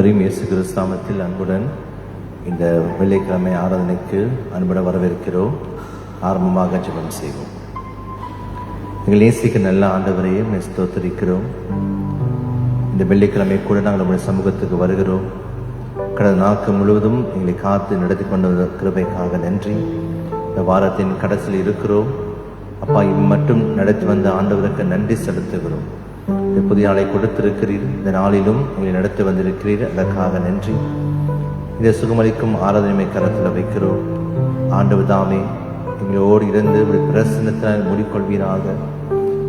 அனைவரையும் இயேசு கிறிஸ்து நாமத்தில் அன்புடன் இந்த வெள்ளிக்கிழமை ஆராதனைக்கு அன்புடன் வரவேற்கிறோம். ஆரம்பமாக ஜெபம் செய்வோம். எங்கள் நேசிக்க நல்ல ஆண்டவரையும் ஸ்தோத்திரிக்கிறோம். இந்த வெள்ளிக்கிழமை கூட நாங்கள் நம்முடைய சமூகத்துக்கு வருகிறோம். கடந்த நாட்கள் முழுவதும் எங்களை காத்து நடத்தி கொண்ட கிருபைக்காக நன்றி. இந்த வாரத்தின் கடைசியில் இருக்கிறோம். அப்பா, மட்டும் நடத்தி வந்த ஆண்டவருக்கு நன்றி செலுத்துகிறோம். இந்த புதிய நாளை கொடுத்திருக்கிறீர். இந்த நாளிலும் உங்களை நடத்தி வந்திருக்கிறீர், அதற்காக நன்றி. இதை சுகமளிக்கும் ஆராதனை கரத்தில் வைக்கிறோம். ஆண்டவர் தாமே எங்களோடு இருந்து ஒரு பிரசன்னத்தினால் மூடிக்கொள்வீராக.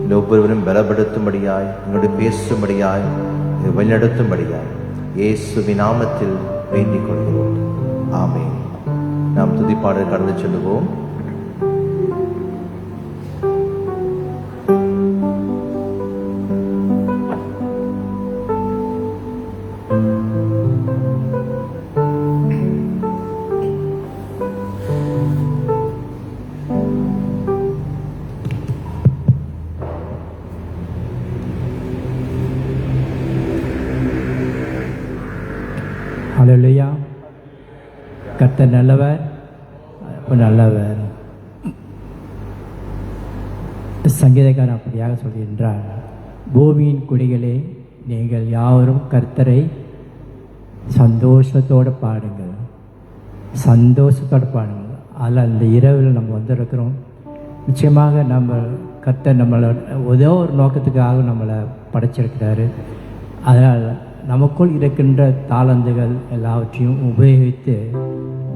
இந்த ஒவ்வொருவரும் பலப்படுத்தும்படியாய், எங்களோடு பேசும்படியாய், வழிநடத்தும்படியாய் இயேசுவின் நாமத்தில் வேண்டிக் கொள்கிறோம். ஆமென். நாம் துதிப்பாடல் கடந்து செல்லுவோம். ஹல்லேலூயா. கர்த்தர் நல்லவர், நல்லவர். சங்கீதக்காரன் அப்படியாக சொல்கின்றார், பூமியின் குடிகளே நீங்கள் யாவரும் கர்த்தரை சந்தோஷத்தோடு பாடுங்கள், சந்தோஷத்தோடு பாடுங்கள். அதில் அந்த இரவில் நம்ம வந்திருக்கிறோம். நிச்சயமாக நம்ம கர்த்தர் நம்மளை ஏதோ ஒரு நோக்கத்துக்காக நம்மளை படைச்சிருக்கிறாரு. அதனால் நமக்குள் இருக்கின்ற தாளந்துகள் எல்லாவற்றையும் உபயோகித்து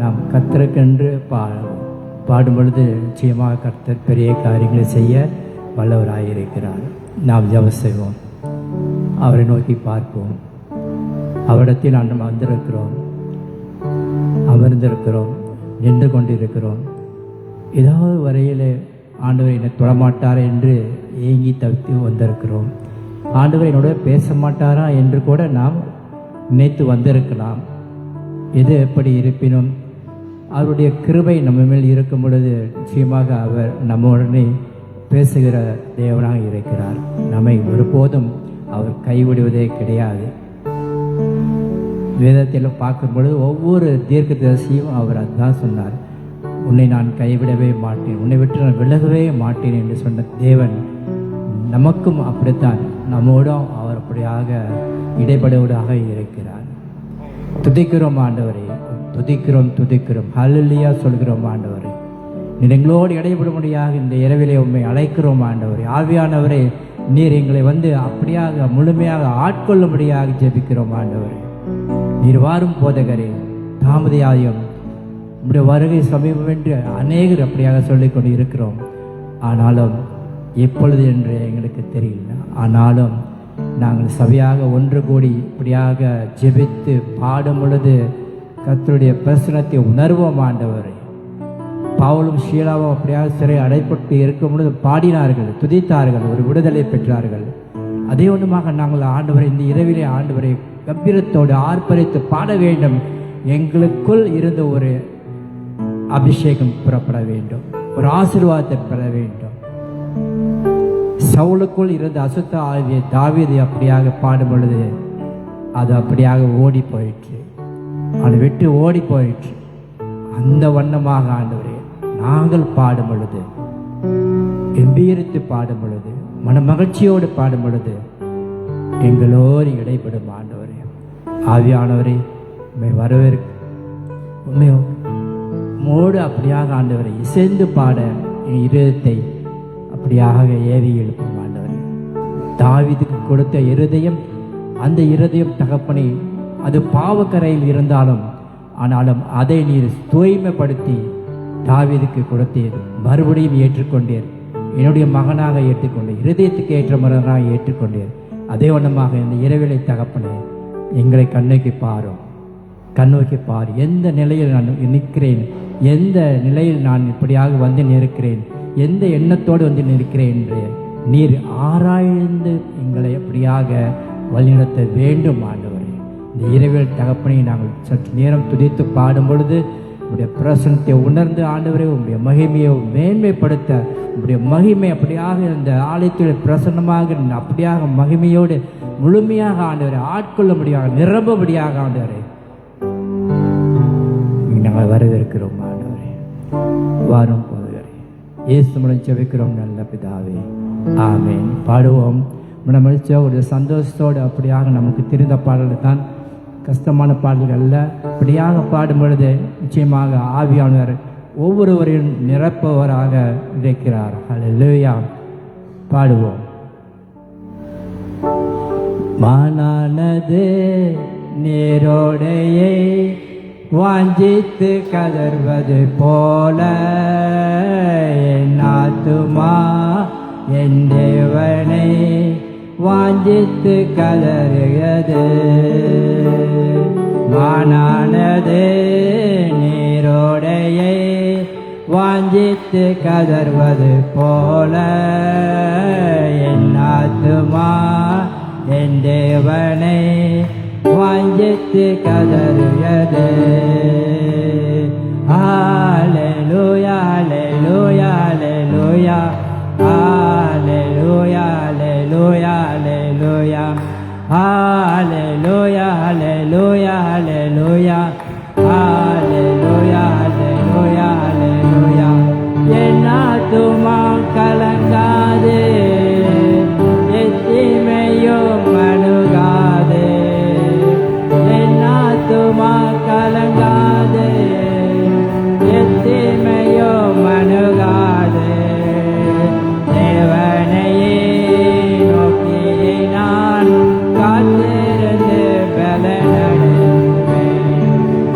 நாம் கர்த்தருக்கென்று பாடும் பொழுது நிச்சயமாக கர்த்தர் பெரிய காரியங்களை செய்ய வல்லவராயிருக்கிறார். நாம் ஜெபம் செய்வோம், அவரை நோக்கி பார்ப்போம். அவரிடத்தில் நாம் வந்திருக்கிறோம், அமர்ந்திருக்கிறோம், நின்று கொண்டிருக்கிறோம். ஏதாவது வரையில் ஆண்டவர் என்னை தொடமாட்டார் என்று ஏங்கி தவித்து வந்திருக்கிறோம். ஆண்டவர் என்னோட பேச மாட்டாரா என்று கூட நாம் நினைத்து வந்திருக்கலாம். எது எப்படி இருப்பினும் அவருடைய கிருபை நம்ம மேல் இருக்கும் பொழுது நிச்சயமாக அவர் நம்முடனே பேசுகிற தேவனாக இருக்கிறார். நம்மை ஒருபோதும் அவர் கைவிடுவதே கிடையாது. வேதத்தில் பார்க்கும் பொழுது ஒவ்வொரு தீர்க்கதரிசியும் அவர் அதுதான் சொன்னார், உன்னை நான் கைவிடவே மாட்டேன், உன்னை விட்டு நான் விலகவே மாட்டேன் என்று சொன்ன தேவன் நமக்கும் அப்படித்தான், நம்மோடும் அவர் அப்படியாக இடைப்படுவதாக இருக்கிறார். துதிக்கிறோம் ஆண்டவரே, துதிக்கிறோம். ஹல்லேலூயா சொல்கிறோம் ஆண்டவரே. நீங்களோடு இடைப்படும்படியாக இந்த இரவிலே உண்மை அழைக்கிறோம் ஆண்டவரே. ஆவியானவரே, நீர் எங்களை அப்படியாக முழுமையாக ஆட்கொள்ளும்படியாக ஜெபிக்கிறோம் ஆண்டவரே. நீர் வாரும் போதகரே, தாமதியாயும் உடைய வருகை சமீபம் என்று அநேகர் அப்படியாக சொல்லிக் கொண்டு இருக்கிறோம். ஆனாலும் எப்பொழுது என்று எங்களுக்கு தெரியல. ஆனாலும் நாங்கள் சபையாக ஒன்று கூடி இப்படியாக ஜெபித்து பாடும் பொழுது கர்த்தருடைய பிரசனத்தை உணர்வோம் ஆண்டவரே. பவுலும் ஷீலாவும் அப்படியாக சிறை அடைப்பட்டு இருக்கும் பொழுது பாடினார்கள், துதித்தார்கள், ஒரு விடுதலை பெற்றார்கள். அதே ஒன்றுமாக நாங்கள் ஆண்டவரை இந்த இரவிலே ஆண்டவரை கம்பீரத்தோடு ஆர்ப்பரித்து பாட வேண்டும். எங்களுக்குள் இருந்த ஒரு அபிஷேகம் புறப்பட வேண்டும், ஒரு ஆசீர்வாதத்தை பெற வேண்டும். சவுலுக்குள் இருந்த அசுத்த ஆவியை தாவீது அப்படியாக பாடும் பொழுது அது அப்படியாக ஓடி போயிற்று, அதை விட்டு ஓடி போயிற்று. அந்த வண்ணமாக ஆண்டவரே நாங்கள் பாடும் பொழுது, கம்பீரித்து பாடும் பொழுது, மன மகிழ்ச்சியோடு பாடும் பொழுது எங்களோடு இடைப்படும் ஆண்டவரே. ஆவியானவரே, உண்மை வரவேற்கு உண்மையோடு அப்படியாக ஆண்டவரை இசைந்து பாட என் இருதயத்தை அப்படியாக ஏறி எழுப்பும் ஆண்டவரே. தாவீதுக்கு கொடுத்த இருதயம், அந்த இருதயம் தகப்பனை அது பாவக்கரையில் இருந்தாலும் ஆனாலும் அதை நீர் தூய்மைப்படுத்தி தாவீதுக்கு கொடுத்தீர், மறுபடியும் ஏற்றுக்கொண்டீர், என்னுடைய மகனாக ஏற்றுக்கொண்டீர், இருதயத்துக்கு ஏற்ற மகனாக ஏற்றுக்கொண்டீர். அதே வண்ணமாக இந்த இரவிலை தகப்பனை எங்களை கண்ணோக்கி பார். எந்த நிலையில் நான் நிற்கிறேன், எந்த நிலையில் நான் இப்படியாக வந்து நிற்கிறேன், எந்த எண்ணத்தோடு வந்து நிற்கிறேன் என்று நீர் ஆராய்ந்து எங்களை எப்படியாக வழிநடத்த வேண்டும் ஆண்டவரே. இந்த இரவில் தகப்பனை நாங்கள் சற்று நேரம் துதித்து பாடும் பொழுது உங்களுடைய பிரசனத்தை உணர்ந்து ஆண்டவரே உங்களுடைய மகிமையை மேன்மைப்படுத்த, உங்களுடைய மகிமை அப்படியாக இந்த ஆலயத்தில் பிரசன்னமாக அப்படியாக மகிமையோடு முழுமையாக ஆண்டவரை ஆட்கொள்ளும்படியாக நிரம்பும்படியாக ஆண்டவரை நாங்கள் வரவேற்கிறோம் ஆண்டவரே. வாரும் போதுவரே இயேசு மூலம் ஜெபிக்கிறோம் நல்ல பிதாவே, ஆமென். பாடுவோம். மனமளிச்ச ஒரு சந்தோஷத்தோடு அப்படியாக நமக்கு தெரிந்த பாடல்கள் தான், கஷ்டமான பாடல்கள் அல்ல. அப்படியாக பாடும் பொழுது நிச்சயமாக ஆவியானவர் ஒவ்வொருவரையும் நிரப்பவராக இருக்கிறார். ஹல்லேலூயா. பாடுவோம். மானானது நீரோடையை வாஞ்சித்து கதர்வது போல என் ஆத்துமா என் தேவனை வாஞ்சித்து கதறுகிறது. மானானது நீரோடையை வாஞ்சித்து கதர்வது போல என் ஆத்துமா என் தேவனை வாஞ்சித்து கதறுகிறது. ஹல்லேலூயா ஹல்லேலூயா ஹல்லேலூயா ஹல்லேலூயா ஹல்லேலூயா ஹல்லேலூயா ஹல்லேலூயா ஹல்லேலூயா ஹல்லேலூயா ஹல்லேலூயா ஹல்லேலூயா. என் ஆத்துமா கலங்காதே, எத்தீமையும் அணுகாதே. என் ஆத்துமா கலங்காதே, எத்தீமையும் அணுகாதே. தேவனையே நோக்கி நான் காத்திருந்து பலனடைவேன்.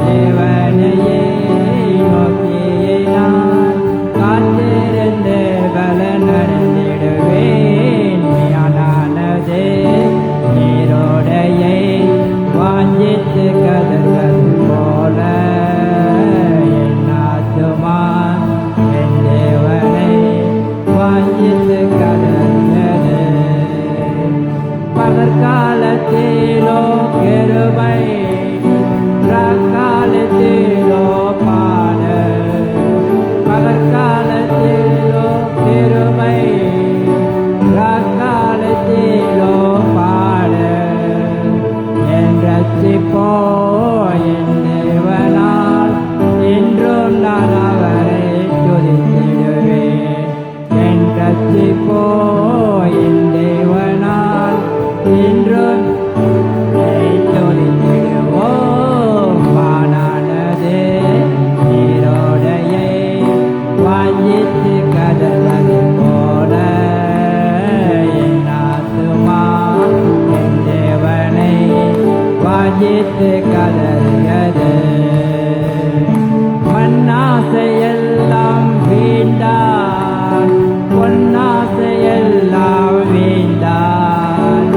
தேவனையே நோக்கி நான் காத்திருந்து பலனடைந்திடுவேன். ஞானானதே நீரோடையை வாஞ்சித்து கதறது போல என் ஆத்துமா என் தேவனை வாஞ்சித்து கதறது. பகற்காலத்திலோ கிருபை, பிற்காலத்திலோ பாடல். பகற்காலத்திலோ கிருபை, பிற்காலத்திலோ பாடல். என் ரட்சிப்போ என் தேவனால் என்றும் நான் அவரை துதித்திடுவேன். என் ரட்சிப்போ என் தேவனால் என்றும் துதித்திடுவோம். மானானது நீரோடையை வாஞ்சித்து கதறது போல என் ஆத்துமா என் தேவனை வாஞ்சித்து கதறுகிறது. மண்ணாசையெல்லாம் வீண்டான், பொன்னாசையெல்லாம் வீண்டான்.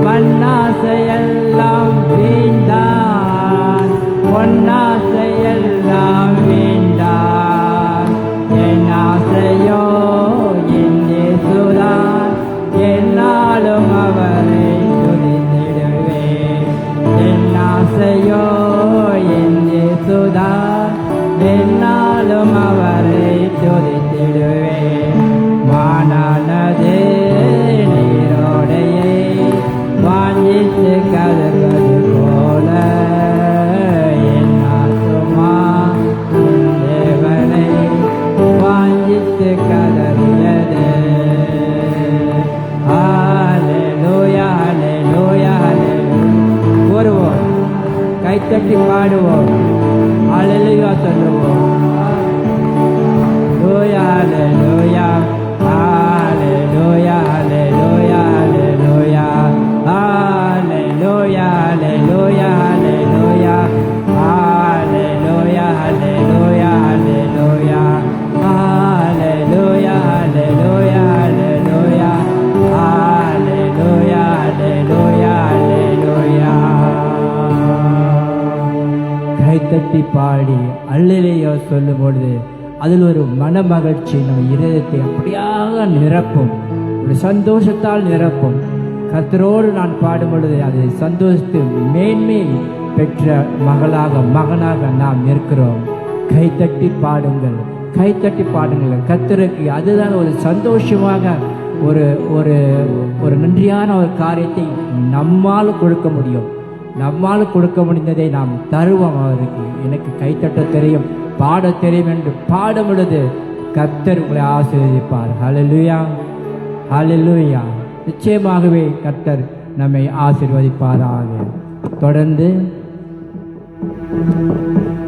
மண்ணாசையெல்லாம் வீண்டான், பொன்னாசையெல்லாம் வீண்டான். என் ஆசையோ என் இயேசுதான், என்னாலும் அவரை துதித்திடுவேன். என் ஆசையோ என் இயேசுதான், என்னாலும் அவரை துதித்திடுவேன். மானானது நீரோடையை வாஞ்சித்து கதறுவது போல என் ஆத்துமா என் தேவனை வாஞ்சித்து கதறியது. ஹல்லேலூயா ஹல்லேலூயா ஹல்லேலூயா. கூறுவோம், கைத்தட்டி பாடுவோம், ஹல்லேலூயா சொல்லுவோம். ஹல்லேலூயா ஹல்லேலூயா ஹல்லேலூயா ஹல்லேலூயா ஹல்லேலூயா ஹல்லேலூயா ஹல்லேலூயா ஹல்லேலூயா ஹல்லேலூயா ஹல்லேலூயா ஹல்லேலூயா ஹல்லேலூயா ஹல்லேலூயா ஹல்லேலூயா ஹல்லேலூயா ஹல்லேலூயா. கைத்தட்டி பாடி அல்லேலூயா சொல்லும் பொழுது அதில் ஒரு மனமகிழ்ச்சி நம்ம இதயத்தை அப்படியாக நிரப்பும், ஒரு சந்தோஷத்தால் நிரப்பும். கர்த்தரோடு நான் பாடும் பொழுது அதை சந்தோஷத்து மேன்மை பெற்ற மகளாக மகனாக நாம் இருக்கிறோம். கைத்தட்டி பாடுங்கள், கைத்தட்டி பாடுங்கள். கர்த்தருக்கு அதுதான் ஒரு சந்தோஷமாக ஒரு ஒரு ஒரு நன்றியான ஒரு காரியத்தை நம்மால் கொடுக்க முடியும். நம்மால் கொடுக்க முடிந்ததை நாம் தருவோம் அவருக்கு. எனக்கு கைத்தட்ட தெரியும், பாட தெரியும் என்று பாடும் பொழுது கர்த்தர் உங்களை ஆசீர்வதிப்பார். ஹல்லேலூயா, ஹல்லேலூயா. நிச்சயமாகவே கர்த்தர் நம்மை ஆசீர்வதிப்பாராக. தொடர்ந்து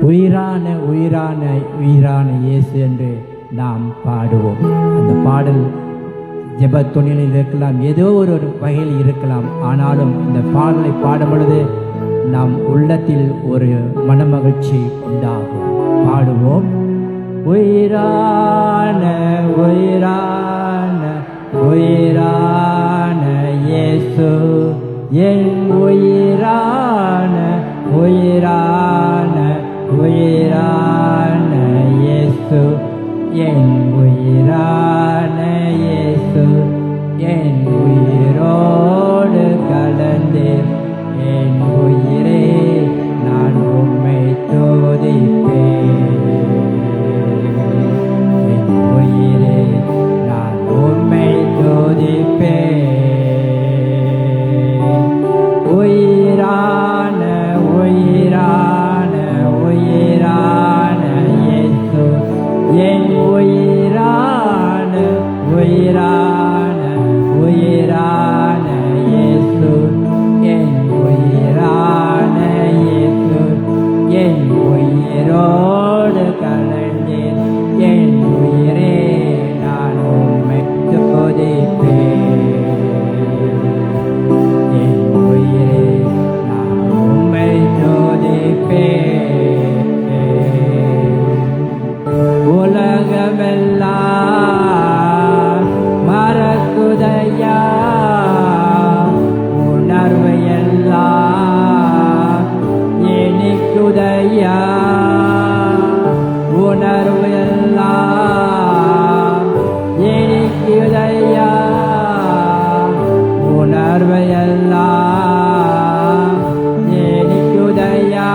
உயிரான உயிரான உயிரான இயேசு என்று நாம் பாடுவோம். அந்த பாடல் ஜெப துணியில் இருக்கலாம், ஏதோ ஒரு வகையில் இருக்கலாம். ஆனாலும் இந்த பாடலை பாடும் பொழுது நம் உள்ளத்தில் ஒரு மனமகிழ்ச்சி உண்டாகும். பாடுவோம். உயிரான உயிரான உயிரான இயேசு, என் உயிரான உயிரான உயிரான இயேசு, என் உயிரான இயேசு, என் உயிரோடு கலந்தேன். என் உயிரே நான் உம்மை துதிப்பேன். என் உயிரே நான் உம்மை துதிப்பேன். உயிரான உயிரான உயிரான இயேசு, என் உயிரான உயிரான உயிரான இயேசு, என் உயிரான இயேசு, என் உயிரோடு கலந்தேன். என் உயிரே நான் உம்மை துதிப்பேன். என் உயிரே நான் உம்மை துதிப்பேன். உலகமெல்லாம் மறக்குதையா, உணர்வு எல்லாம் இனிக்குதையா, உணர்வு எல்லாம் இனிக்குதையா, உணர்வு எல்லாம் இனிக்குதையா.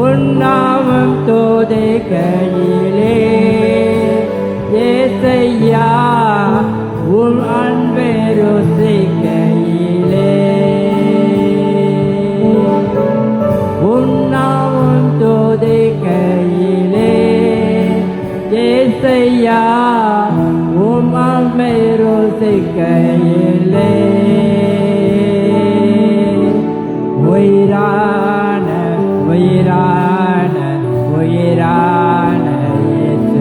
உன்னாமம் துதிக்கையிலே ஏசையா, உன் அன்பை ருசிக்கையிலே. உன்னாமம் துதிக்கையிலே ஏசையா, உன் அன்பை ருசிக்கையிலே. உயிரான உயிரான உயிரான இயேசு,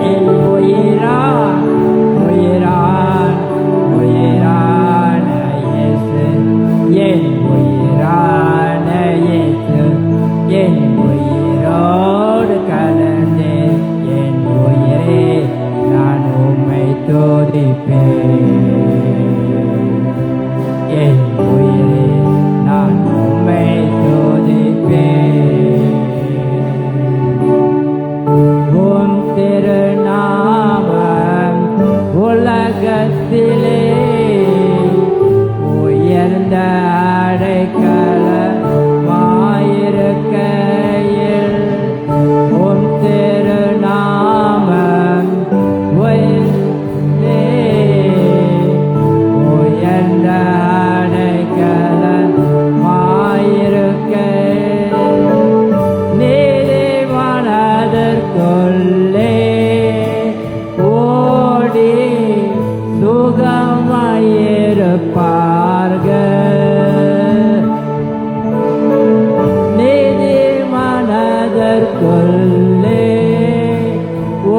என் உயிரான உயிரான உயிரான இயேசு, என் உயிரான இயேசு, என் உயிரோடு கலந்தேன். என் உயிரே நான் உம்மை துதிப்பேன். என் உயிரே நான் உம்மை துதிப்பேன். உம் திருநாமம் உலகத்திலே உயர்ந்த அடைக்கலமாயிருக்கையில், உம் திருநாமம் உயர்ந்த அடைக்கலமாயிருக்கையில், நீதிமானதற்குள்ளே ஓடி சுகமாயிருப்பார்கள். நீதிமானதற்குள்ளே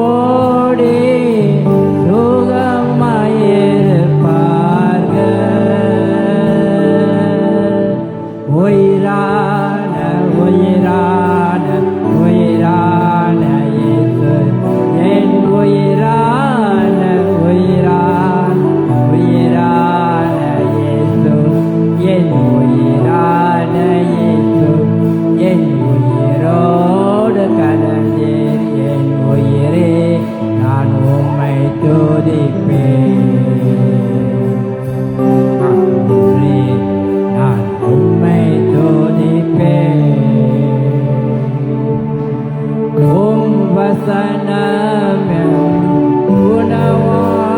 ஓடி சுகமாயிருப்பார்கள். உயிரான உயிரான உயிரான இயேசு, என் உயிரான உயிரான உயிரான இயேசு, என் உயிரான இயேசு, என் உயிரோடு கலந்தேன். என் உயிரே நான் உம்மை துதிப்பேன். நான் உம்மை துதிப்பேன். உம் வசனம் உணவாயிருந்தேன்.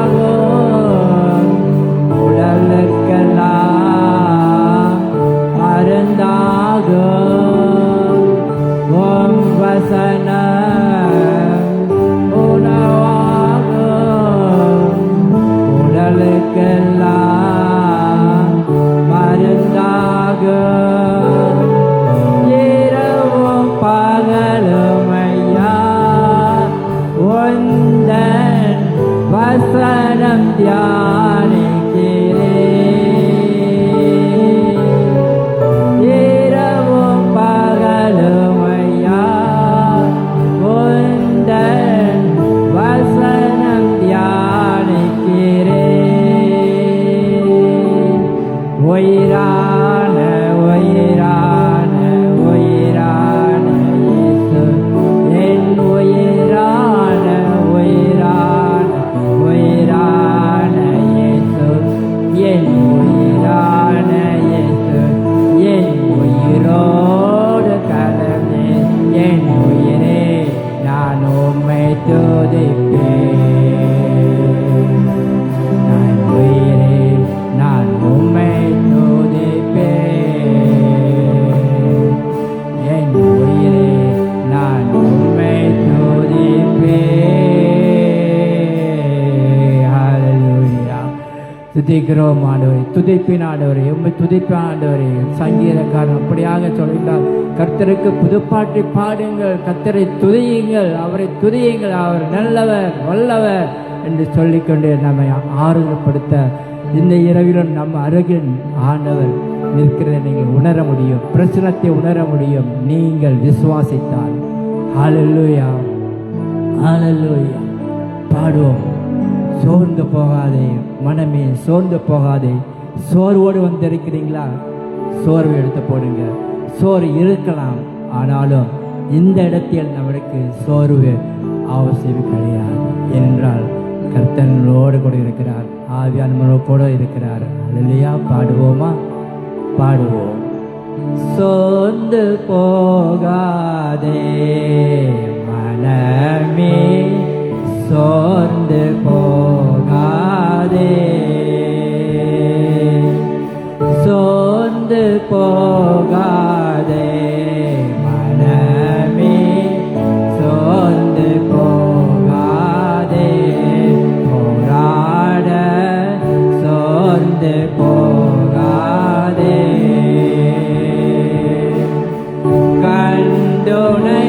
நான் உயிரே நான் உம்மை துதிப்பேன். என் உயிரே நான் உம்மை துதிப்பேன். ஹல்லேலூயா. துதிக்கிறோம் ஆண்டவரே, துதிப்பின் ஆண்டவரே, உம்மை துதிப்பின் ஆண்டவரே. சங்கீதக்காரன் அப்படியாக சொல்கிறார், கர்த்தருக்கு புதுப்பாட்டை பாடுங்கள், கர்த்தரை துதியுங்கள், அவரை துதியுங்கள், அவர் நல்லவர் வல்லவர் என்று சொல்லிக்கொண்டு நம்மை ஆறுதல்படுத்த இந்த இரவிலும் நம்ம அருகில் ஆண்டவர் நிற்கிறதை நீங்கள் உணர முடியும், பிரச்சனத்தை உணர முடியும் நீங்கள் விசுவாசித்தால். ஹல்லேலூயா, ஹல்லேலூயா. பாடுவோம். சோர்ந்து போகாதே மனமே, சோர்ந்து போகாதே. சோர்வோடு வந்திருக்கிறீங்களா? சோர்வு எடுத்து போடுங்க. சோறு இருக்கலாம், ஆனாலும் இந்த இடத்தில் நம்மளுக்கு சோர்வு அவசியம் கிடையாது. ஏனென்றால் கர்த்தனோடு கூட இருக்கிறார், ஆவியானவரோடு கூட இருக்கிறார். அல்லேலூயா. பாடுவோமா? பாடுவோம். சோர்ந்து போகாதே மனமே, சோர்ந்து போகாதே, சோர்ந்து போகாதே மனமே, சோர்ந்து போகாதே. போராட சோர்ந்து போகாதே. கண்டுனை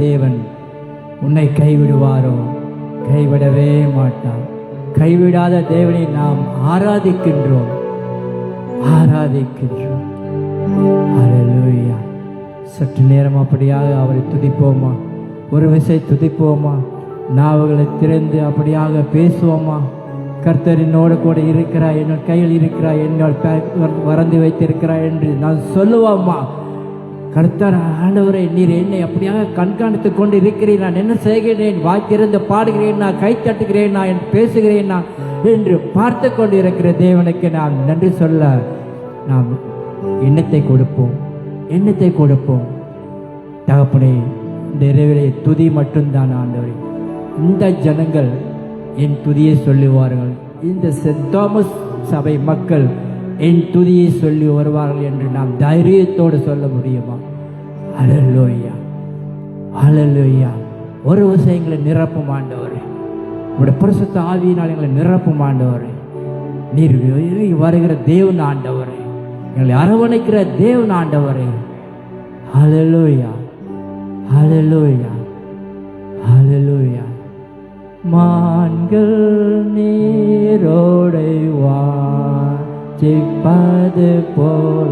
தேவன் உன்னை கைவிடுவாரோ? கைவிடவே மாட்டார். கைவிடாத தேவனை நாம் ஆராதிக்கின்றோம். ஹல்லேலூயா. சற்று நேரம் அப்படியாக அவரை துதிப்போமா? ஒரு விசை துதிப்போமா? நாவுகளை திறந்து அப்படியாக பேசுவோமா? கர்த்தர் என்னோடு கூட இருக்கிறாய், என்னோட கையில் இருக்கிறாய், என்னோட வறந்து வைத்திருக்கிறாய் என்று நான் சொல்லுவோமா? கர்த்தர் ஆண்டவரை, நீர் என்னை அப்படியாக கண்காணித்து கொண்டு இருக்கிறேன். நான் என்ன செய்கிறேன்? வாய் திறந்து பாடுகிறேன், நான் கை தட்டுகிறேன், நான் பேசுகிறேன் நான் என்று பார்த்து கொண்டு இருக்கிற தேவனுக்கு நாம் நன்றி சொல்ல நாம் எண்ணத்தை கொடுப்போம். தகப்பனே, இந்த இரவிலே துதி மட்டும்தான் ஆண்டவரே. இந்த ஜனங்கள் என் துதியை சொல்லுவார்கள், இந்த சென்ட் தாமஸ் சபை மக்கள் என் துதியை சொல்லி வருவார்கள் என்று நாம் தைரியத்தோடு சொல்ல முடியுமா? ஹல்லேலூயா. ஒரு விஷயங்களை நிரப்பும் ஆண்டவரே, உங்களுடைய பரிசுத்த ஆவியினால் எங்களை நிரப்பும் ஆண்டவரே. நீர் வருகிற தேவன் ஆண்டவரே, எங்களை அரவணைக்கிற தேவன் ஆண்டவரே. ஹல்லேலூயா. மான்கள் நீரோடை வாஞ்சிப்பது போல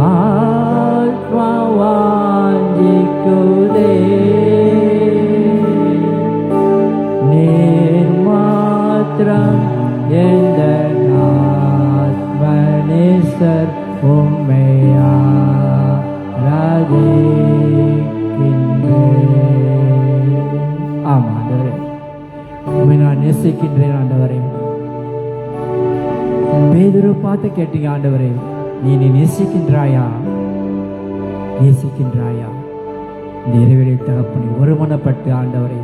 ஆத்மா வாஞ்சிக்குதே. நீர் மாத்திரம் எந்த ஆத்மநேசர் உம்மையா ஆமா ஆண்டவரே, உண்மை நான் நேசிக்கின்றேன் ஆண்டவரே. பேதுரு பார்த்து கேட்டீங்க ஆண்டவரே, நீ நேசிக்கின்றாயா? இந்த இரவிலே தகப்பனே, ஒருமனப்பட்டு ஆண்டவரே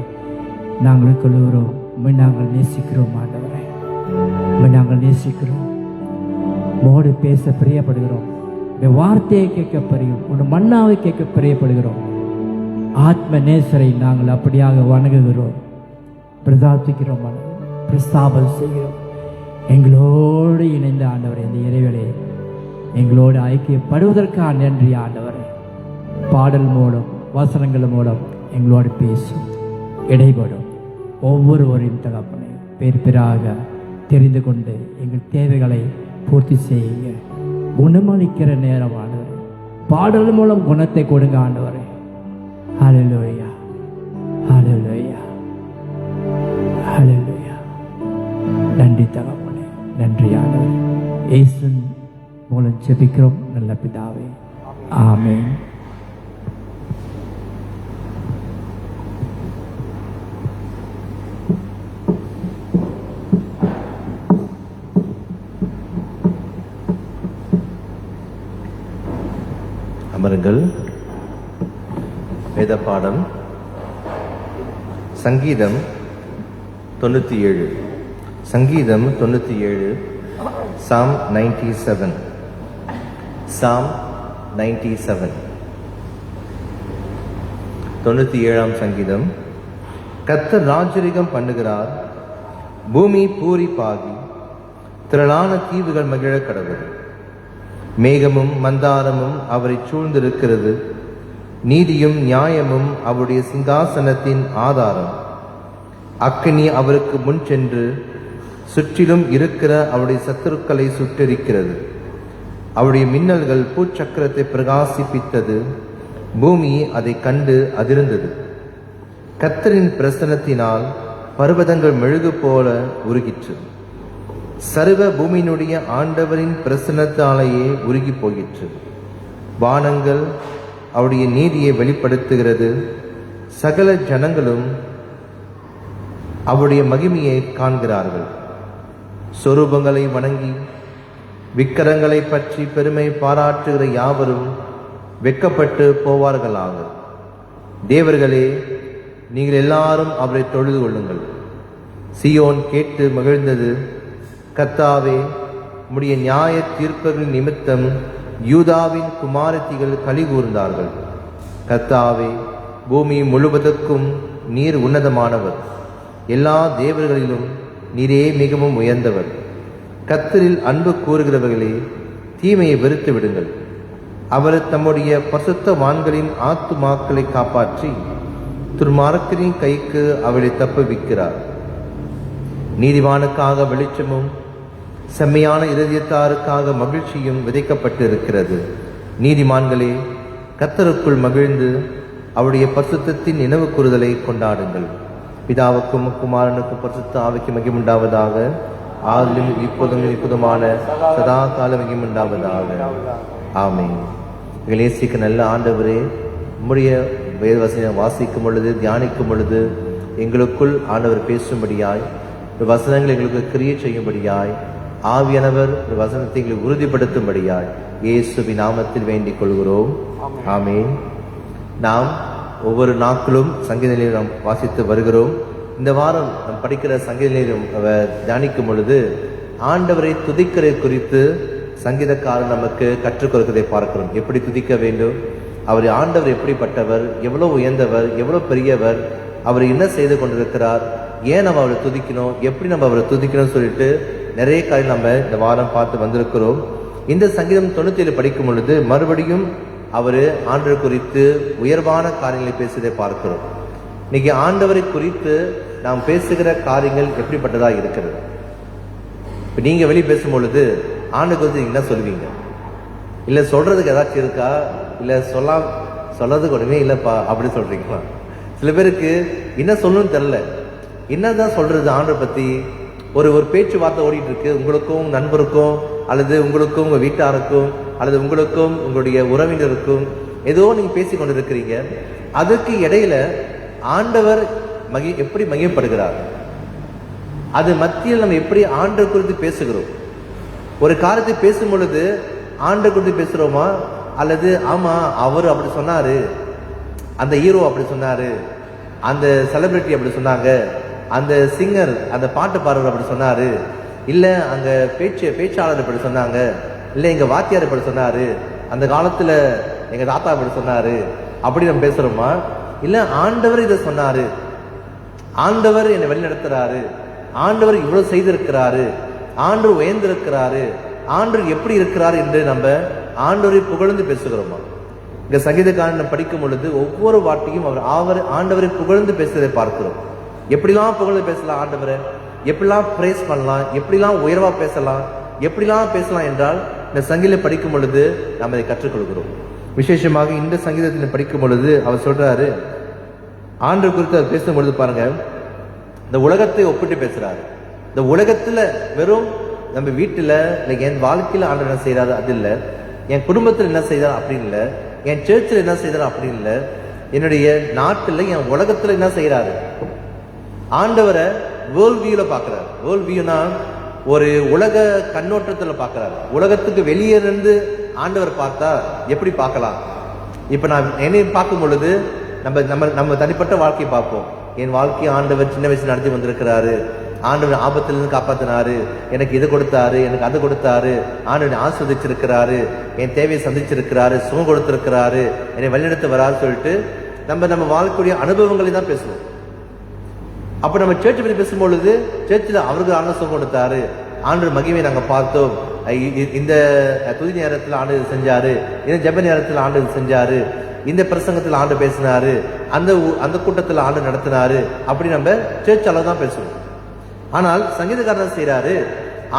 நாங்கள் கொள்ளுகிறோம். உண்மை நாங்கள் நேசிக்கிறோம் ஆண்டவரே, உண்மை நாங்கள் நேசிக்கிறோம். மோடு பேச பிரியப்படுகிறோம். வார்த்தையை கேட்க பிரியும், உன் மன்னாவை கேட்க பிரியப்படுகிறோம். ஆத்ம நேசரை நாங்கள் அப்படியாக வணங்குகிறோம், பிரதாபிக்கிறோம், பிரஸ்தாபம் செய்கிறோம். எங்களோடு இணைந்த ஆண்டவரை, இந்த இறைவனை எங்களோடு ஐக்கியப்படுவதற்காக நன்றி ஆண்டவரை. பாடல் மூலம், வசனங்கள் மூலம் எங்களோடு பேசும், இடைபடும் ஒவ்வொருவரையும் தகப்பனை பேர் பேராக தெரிந்து கொண்டு எங்கள் தேவைகளை பூர்த்தி செய்யுங்க. குணமளிக்கிற நேரம் ஆண்டவரே, பாடல் மூலம் குணத்தை கொடுங்க ஆண்டவரே. ஹல்லேலூயா. நன்றி தகப்பனே, நன்றி ஆண்டவரே. இயேசு மூலம் ஜெபிக்கிறோம் நல்ல பிதாவே, ஆமென். அமருங்கள். வேத பாடம் சங்கீதம் 97. சங்கீதம் 97, Psalm 97. Psalm 97, 97ஆம் சங்கீதம். கர்த்தர் ராஜரிகம் பண்ணுகிறார், பூமி பூரிப்பாகி திரளான தீவுகள் மகிழ கடவுள். மேகமும் மந்தாரமும் அவரை சூழ்ந்திருக்கிறது, நீதியும் நியாயமும் அவருடைய சிங்காசனத்தின் ஆதாரம். அக்கினி அவருக்கு முன் சென்று சுற்றிலும் இருக்கிற அவருடைய சத்துருக்களை சுட்டெரிக்கிறது. அவருடைய மின்னல்கள் பூச்சக்கரத்தை பிரகாசிப்பித்தது, பூமி அதை கண்டு அதிர்ந்தது. கர்த்தரின் பிரசன்னத்தினால் பர்வதங்கள் மெழுகு போல உருகிற்று. சர்வ பூமியினுடைய ஆண்டவரின் பிரசன்னத்தாலேயே உருகி போயிற்று. வானங்கள் அவருடைய நீதியை வெளிப்படுத்துகிறது, சகல ஜனங்களும் அவருடைய மகிமையை காண்கிறார்கள். சொரூபங்களை வணங்கி விக்கிரங்களை பற்றி பெருமை பாராட்டுகிற யாவரும் வெட்கப்பட்டு போவார்களாக. தேவர்களே, நீங்கள் எல்லாரும் அவரை தொழுது கொள்ளுங்கள். சியோன் கேட்டு மகிழ்ந்தது. கர்த்தாவே, உம்முடைய நியாய தீர்ப்புகள் நிமித்தம் யூதாவின் குமாரத்திகள் களி கூர்ந்தார்கள். கர்த்தாவே, பூமி முழுவதற்கும் நீர் உன்னதமானவர். எல்லா தேவர்களிலும் நீரே மிகவும் உயர்ந்தவர். கர்த்தரில் அன்பு கூறுகிறவர்களே, தீமையை வெறுத்து விடுங்கள். அவர் தம்முடைய பரிசுத்தவான்களின் ஆத்துமாக்களை காப்பாற்றி துன்மார்க்கரின் கைக்கு அவளை தப்புவிக்கிறார். நீதிமானுக்காக வெளிச்சமும் செம்மையான இருதயத்தாருக்காக மகிழ்ச்சியும் விதைக்கப்பட்டு இருக்கிறது. நீதிமான்களே, கர்த்தருக்குள் மகிழ்ந்து அவருடைய பரிசுத்தத்தின் நினைவு கூறுதலை கொண்டாடுங்கள். பிதாவுக்கும் குமாரனுக்கும் பரிசுத்த ஆவிக்கு மகிமுண்டாவதாக. ஆதிலும் இப்போதும் இப்போதுமான சதா கால மகிமுண்டாவதாக. ஆமென். நேசிக்க நல்ல ஆண்டவரே, உம்முடைய வேதவசனம் வாசிக்கும் பொழுது, தியானிக்கும் பொழுது எங்களுக்குள் ஆண்டவர் பேசும்படியாய், வசனங்கள் எங்களுக்கு கிரியை செய்யும்படியாய், ஆவியானவர் வசனத்தை எங்களுக்கு உறுதிப்படுத்தும்படியாய் இயேசுவின் நாமத்தில் வேண்டிக் கொள்கிறோம். ஆமென். நாம் ஒவ்வொரு நாட்களும் சங்கீத நிலையம் நாம் வாசித்து வருகிறோம். இந்த வாரம் நாம் படிக்கிற சங்கீத நிலையம் தியானிக்கும் பொழுது ஆண்டவரை துதிக்கிற குறித்து சங்கீதக்காரர் நமக்கு கற்றுக் கொடுக்கிறதை பார்க்கிறோம். எப்படி துதிக்க வேண்டும், அவர் ஆண்டவர் எப்படிப்பட்டவர், எவ்வளவு உயர்ந்தவர், எவ்வளவு பெரியவர், அவர் என்ன செய்து கொண்டிருக்கிறார், ஏன் நம்ம அவரை துதிக்கணும், எப்படி நம்ம அவரை துதிக்கணும்னு சொல்லிட்டு நிறைய காரியம் நம்ம இந்த வாரம் பார்த்து வந்திருக்கிறோம். இந்த சங்கீதம் 97 படிக்கும் பொழுது மறுபடியும் அவர் ஆண்டவர் குறித்து உயர்வான காரியங்களை பேசுவதை பார்க்கிறோம். இன்னைக்கு ஆண்டவரை குறித்து நாம் பேசுகிற காரியங்கள் எப்படிப்பட்டதா இருக்கிறது. இப்ப நீங்க வெளியே பேசும் பொழுது ஆண்டு குறித்து என்ன சொல்லுவீங்க? இல்ல சொல்றதுக்கு ஏதாச்சும் இருக்கா? இல்ல சொல்றதுக்கு ஒண்ணுமே இல்லப்பா அப்படி சொல்றீங்களா? சில பேருக்கு என்ன சொல்லணும்னு தெரியல, என்னதான் சொல்றது ஆண்டரை பத்தி. ஒரு பேச்சுவார்த்தை ஓடிட்டு இருக்கு, உங்களுக்கும் நண்பருக்கும், அல்லது உங்களுக்கும் உங்க வீட்டாருக்கும், அல்லது உங்களுக்கும் உங்களுடைய உறவினருக்கும் ஏதோ நீங்க பேசி கொண்டிருக்கிறீங்க. அதுக்கு இடையில ஆண்டவர் எப்படி மகிமைப்படுகிறார், அது மத்தியில் நம்ம எப்படி ஆண்டவர் குறித்து பேசுகிறோம். ஒரு காரியத்தை பேசும் பொழுது ஆண்டவர் குறித்து பேசுறோமா, அல்லது ஆமா அவர் அப்படி சொன்னாரு, அந்த ஹீரோ அப்படி சொன்னாரு, அந்த செலிபிரிட்டி அப்படி சொன்னாங்க, அந்த சிங்கர் அந்த பாட்டு பாடுறவர் அப்படி சொன்னாரு, இல்ல அங்க பேச்சாளர் இப்படி சொன்னாங்க, இல்ல எங்க வாத்தியார் இப்படி சொன்னாரு, அந்த காலத்துல எங்க தாத்தா இப்படி சொன்னாரு, அப்படி நம்ம பேசுறோமா? இல்ல ஆண்டவர் இதை சொன்னாரு, ஆண்டவர் என்னை வழி நடத்துறாரு, ஆண்டவர் இவ்வளவு செய்திருக்கிறாரு, ஆண்டவர் உயர்ந்திருக்கிறாரு, ஆண்டவர் எப்படி இருக்கிறார் என்று நம்ம ஆண்டவரை புகழ்ந்து பேசுகிறோமா? இந்த சங்கீதக்காரன் படிக்கும் பொழுது ஒவ்வொரு வார்த்தையும் அவர் ஆண்டவரை புகழ்ந்து பேசுவதை பார்க்கிறோம். எப்படிலாம் புகழ்ந்து பேசலாம் ஆண்டவரை, எப்படிலாம் பிரேஸ் பண்ணலாம், எப்படிலாம் உயர்வா பேசலாம், எப்படிலாம் பேசலாம் என்றால் இந்த சங்கீதம் படிக்கும் பொழுது நாம் அதை கற்றுக்கொள்கிறோம். விசேஷமாக இந்த சங்கீதத்தில் படிக்கும் பொழுது அவர் சொல்றாரு, ஆண்டவர் குறித்து அவர் பேசும் பொழுது பாருங்க, இந்த உலகத்தை ஒப்பிட்டு பேசுறாரு. இந்த உலகத்துல வெறும் நம்ம வீட்டுல இல்லை என் வாழ்க்கையில ஆண்டவர் என்ன செய்யறாரு அது இல்லை, என் குடும்பத்தில் என்ன செய்யறாரு அப்படின்னு இல்லை, என் சர்ச்சில் என்ன செய்யறாரு அப்படின்னு இல்லை, என்னுடைய நாட்டுல என் உலகத்துல என்ன செய்யறாரு. ஆண்டவரை வேர்ல்ட் வியூல பாக்குறாரு. வேர்ல்ட் வியூனா ஒரு உலக கண்ணோட்டத்துல பாக்குறாரு. உலகத்துக்கு வெளியே இருந்து ஆண்டவர் பார்த்தா எப்படி பார்க்கலாம்? இப்ப நான் என்னை பார்க்கும் பொழுது நம்ம தனிப்பட்ட வாழ்க்கையை பார்ப்போம். என் வாழ்க்கையை ஆண்டவர் சின்ன வயசுல நடத்தி வந்திருக்கிறாரு, ஆண்டவர் ஆபத்திலிருந்து காப்பாத்தினாரு, எனக்கு இது கொடுத்தாரு, எனக்கு அது கொடுத்தாரு, ஆண்டவர் ஆஸ்வதிச்சிருக்கிறாரு, என் தேவையை சந்திச்சிருக்கிறாரு, சுகம் கொடுத்திருக்கிறாரு, என்னை வழிநடத்த வராரு சொல்லிட்டு நம்ம வாழ்க்கையுடைய அனுபவங்களை தான் பேசுவோம். அப்ப நம்ம சர்ச்சை பற்றி பேசும்பொழுது சர்ச்சில் அவருக்கு ஆண்டவர் சுகம் கொடுத்தாரு, ஆண்டவர் மகிமையை நாங்க பார்த்தோம், இந்த துதி நேரத்தில் ஆண்டவர் செஞ்சாரு, இந்த ஜெப நேரத்தில் ஆண்டவர் செஞ்சாரு, இந்த பிரசங்கத்தில் ஆண்டு பேசினாரு, அந்த கூட்டத்தில் ஆண்டு நடத்தினாரு, அப்படி நம்ம சர்ச் அளவு தான் பேசுவோம். ஆனால் சங்கீதக்காரன் செய்யறாரு,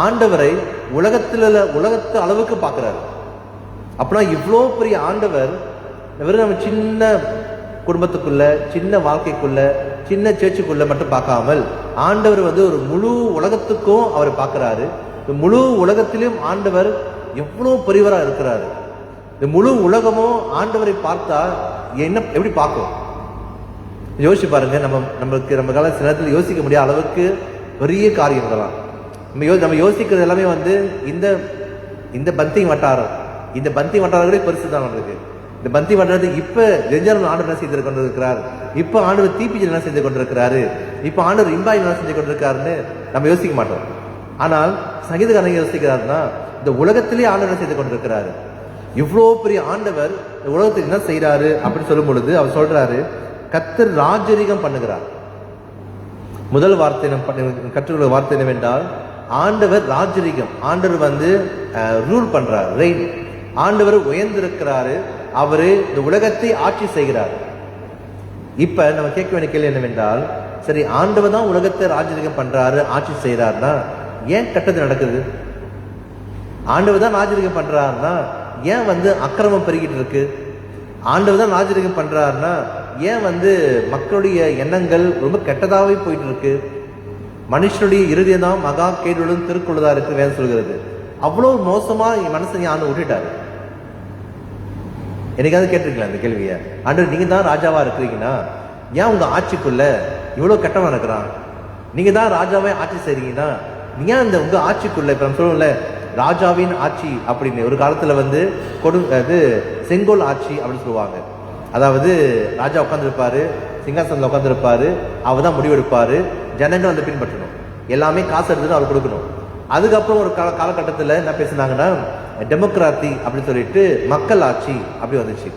ஆண்டவரை உலகத்து அளவுக்கு பார்க்கிறாரு. அப்படின்னா இவ்வளோ பெரிய ஆண்டவர் வெறும் நம்ம சின்ன குடும்பத்துக்குள்ள, சின்ன வாழ்க்கைக்குள்ள, சின்ன சர்ச்சுக்குள்ள மட்டும் பார்க்காமல் ஆண்டவர் ஒரு முழு உலகத்துக்கும் அவர் பார்க்கிறாரு. இந்த முழு உலகத்திலும் ஆண்டவர் எவ்வளவு பெரியவரா இருக்கிறாரு. இந்த முழு உலகமும் ஆண்டவரை பார்த்தா எப்படி பார்க்கும்? யோசிச்சு பாருங்க. நம்ம கால சில நேரத்தில் யோசிக்க முடியாத அளவுக்கு பெரிய காரியங்களாம் நம்ம யோசிக்கிறது எல்லாமே இந்த பந்தி வட்டாரம், இந்த பந்தி வட்டாரங்களே பெருசு தான் நம்மளுக்கு. இந்த பந்தி வட்டாரத்துக்கு இப்ப ஜெஞ்சர் ஆண்டவர் என்ன செய்து கொண்டிருக்கிறார், இப்ப ஆண்டவர் தீபிஜல் என்ன செய்து கொண்டிருக்கிறாரு, இப்ப ஆண்டவர் இம்பாய் என்ன செஞ்சு கொண்டிருக்காருன்னு நம்ம யோசிக்க மாட்டோம். ஆனால் சங்கீதக்காரங்க யோசிக்கிறாருன்னா இந்த உலகத்திலே ஆண்டவர் என்ன செய்து கொண்டிருக்கிறாரு, இவ்வளோ பெரிய ஆண்டவர் இந்த உலகத்தில் என்ன செய்யறாரு அப்படின்னு சொல்லும் பொழுது அவர் சொல்றாரு, கர்த்தர் ராஜரீகம் பண்ணுகிறார். முதல் வார்த்தை கற்றுக்கொள்ள வார்த்தை என்னவென்றால் ஆண்டவர் ராஜரீகம். ஆண்டவர் ரூல் பண்றார், ரெயின். ஆண்டவர் உயர்ந்திருக்கிறாரு, அவரு இந்த உலகத்தை ஆட்சி செய்கிறார். இப்ப நம்ம கேட்க வேண்டிய கேள்வி என்னவென்றால், சரி ஆண்டவர் தான் உலகத்தை ராஜரீகம் பண்றாரு, ஆட்சி செய்யறாருன்னா ஏன் கெட்டது நடக்குது? ஆண்டவர் தான் ராஜரீகம் பண்றாருன்னா ஏன் அக்கிரமம் பெருகிட்டு இருக்கு? ஆண்டவர் தான் ராஜரீகம் பண்றாருன்னா ஏன் மக்களுடைய எண்ணங்கள் ரொம்ப கெட்டதாவே போயிட்டு இருக்கு? மனுஷனுடைய இருதயம் தான் மகா கேடுடன் திருக்குள்ளதா இருக்கு வேலை சொல்கிறது. அவ்வளவு மோசமா என் மனசை ஆண்டு விட்டுட்டாரு. என்னைக்காவது கேட்டிருக்கீங்களா இந்த கேள்வியை? ஆண்டவர் நீங்க தான் ராஜாவா இருக்கிறீங்கன்னா ஏன் உங்க ஆட்சிக்குள்ள இவ்வளவு கெட்டவன் இருக்கிறான்? நீங்க தான் ராஜாவே ஆட்சி செய்றீங்கன்னா ஏன் இந்த உங்க ஆட்சிக்குள்ள, இப்ப நம்ம சொல்லுவோம்ல ராஜாவின் ஆட்சி அப்படின்னு, ஒரு காலத்துல செங்கோல் ஆட்சி அப்படின்னு சொல்லுவாங்க. அதாவது ராஜா உட்காந்துருப்பாரு, சிங்காசனத்தில் உட்காந்துருப்பாரு, அவர் தான் முடிவெடுப்பாரு, ஜனங்கள் பின்பற்றணும், எல்லாமே காசு எடுத்துட்டு அவர் கொடுக்கணும். அதுக்கப்புறம் ஒரு காலகட்டத்தில் என்ன பேசினாங்கன்னா டெமோக்ராத்தி அப்படின்னு சொல்லிட்டு மக்கள் ஆட்சி அப்படி வந்துச்சு.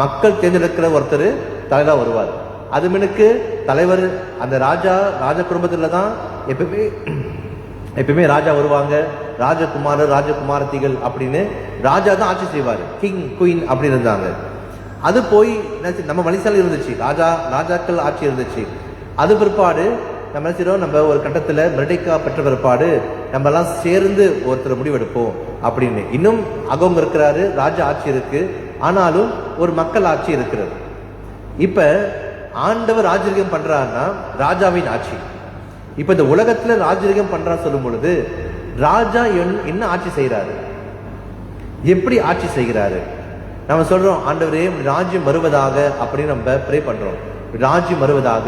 மக்கள் தேர்ந்தெடுக்கிற ஒருத்தர் தலைவராக வருவார். அது மினுக்கு தலைவர் அந்த ராஜ குடும்பத்துல தான் எப்பயுமே ராஜா வருவாங்க, ராஜகுமாரர் ராஜகுமாரத்திகள் அப்படின்னு ராஜா தான் ஆட்சி செய்வார், கிங் குயின் அப்படின்னு இருந்தாங்க. அது போய் நம்ம மனுஷால இருந்துச்சு, ராஜாக்கள் ஆட்சி இருந்துச்சு. அது பிற்பாடு நம்ம என்ன செய்யறோம், நம்ம ஒரு கட்டத்துல மெர்டெக்கா பெற்ற பிற்பாடு நம்ம எல்லாம் சேர்ந்து ஒருத்தர் முடிவெடுப்போம் அப்படின்னு. இன்னும் அகவங்க இருக்கிறாரு, ராஜா ஆட்சி இருக்கு, ஆனாலும் ஒரு மக்கள் ஆட்சி இருக்கிறது. இப்ப ஆண்டவர் ராஜரீகம் பண்றாருன்னா ராஜாவின் ஆட்சி. இப்ப இந்த உலகத்துல ராஜரீகம் பண்றா சொல்லும் பொழுது ராஜா என்ன ஆட்சி செய்யறாரு, எப்படி ஆட்சி செய்கிறாரு? நம்ம சொல்றோம் ஆண்டவரே ராஜ்யம் வருவதாக அப்படின்னு நம்ம ப்ரே பண்றோம், ராஜ்யம் வருவதாக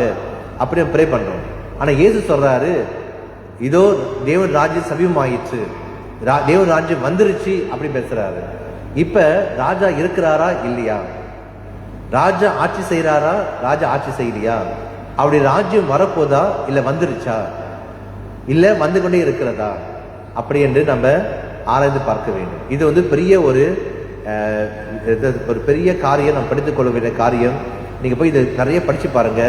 அப்படி நம்ம ப்ரே பண்றோம். ஆனா இயேசு சொல்றாரு, இதோ தேவன் ராஜ்யம் சமீபமாயிற்று, தேவன் ராஜ்யம் வந்துருச்சு அப்படி பேசுறாரு. இப்ப ராஜா இருக்கிறாரா இல்லையா? ராஜா ஆட்சி செய்யறாரா, ராஜா ஆட்சி செய்யலையா? அப்படி ராஜ்யம் வரப்போதா இல்ல வந்துருச்சா, இல்ல வந்து கொண்டே இருக்கிறதா அப்படி என்று நம்ம ஆராய்ந்து பார்க்க வேண்டும். இது பெரிய ஒரு பெரிய காரியம், நம்ம படித்துக் கொள்ள வேண்டிய காரியம். நீங்க போய் இதை நிறைய படிச்சு பாருங்க.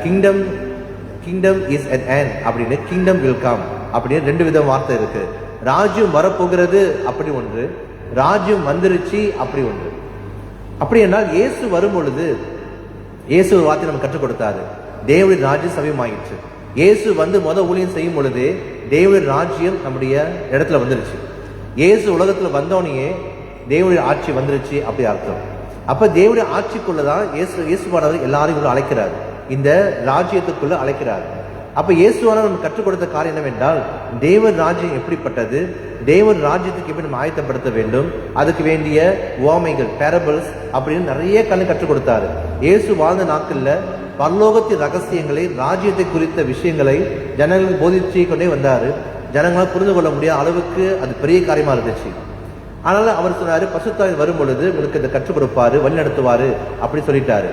கிங்டம் இஸ் அட் எண்ட் அப்படின்னு, கிங்டம் வில் கம் அப்படின்னு 2 விதம் வார்த்தை இருக்கு. ராஜ்யம் வரப்போகிறது அப்படி ஒன்று, ராஜ்யம் வந்துருச்சு அப்படி ஒன்று. அப்படி என்றால் இயேசு வரும் பொழுது இயேசு ஒரு வார்த்தை நம்ம கற்றுக் கொடுத்தாரு, தேவனுடைய ராஜ்யம் சமயமாயிடுச்சு. இயேசு ஊழியம் செய்யும் பொழுதே தேவனுடைய ராஜ்யம் நம்முடைய இடத்துல வந்துருச்சு. இயேசு உலகத்துல வந்தோடனே தேவனுடைய ஆட்சி வந்துருச்சு அப்படி அர்த்தம். அப்ப தேவனுடைய ஆட்சிக்குள்ளதான் இயேசுவானவர் எல்லாரையும் அழைக்கிறார், இந்த ராஜ்யத்துக்குள்ள அழைக்கிறார். அப்ப இயேசுவானவர் நம்ம கற்றுக் கொடுத்த காரியம் என்னவென்றால், தேவன் ராஜ்யம் எப்படிப்பட்டது, தேவன் ராஜ்யத்துக்கு எப்படி நம்ம ஆயத்தப்படுத்த வேண்டும், அதுக்கு வேண்டிய உவமைகள் பேரபிள்ஸ் அப்படின்னு நிறைய கற்றுக் கொடுத்தாரு. இயேசு வாழ்ந்த நாட்கள்ல பரலோகத்தின் ரகசியங்களை, ராஜ்யத்தை குறித்த விஷயங்களை ஜனங்களுக்கு போதிச்சு கொண்டே வந்தாரு. ஜனங்களால் புரிந்து கொள்ள முடியாத அளவுக்கு அது பெரிய காரியமா இருந்துச்சு. அதனால அவர் சொன்னாரு, பரிசுத்தாவியானவர் வரும் பொழுது உங்களுக்கு இதை கற்றுக் கொடுப்பாரு, வழி நடத்துவாரு அப்படி சொல்லிட்டாரு.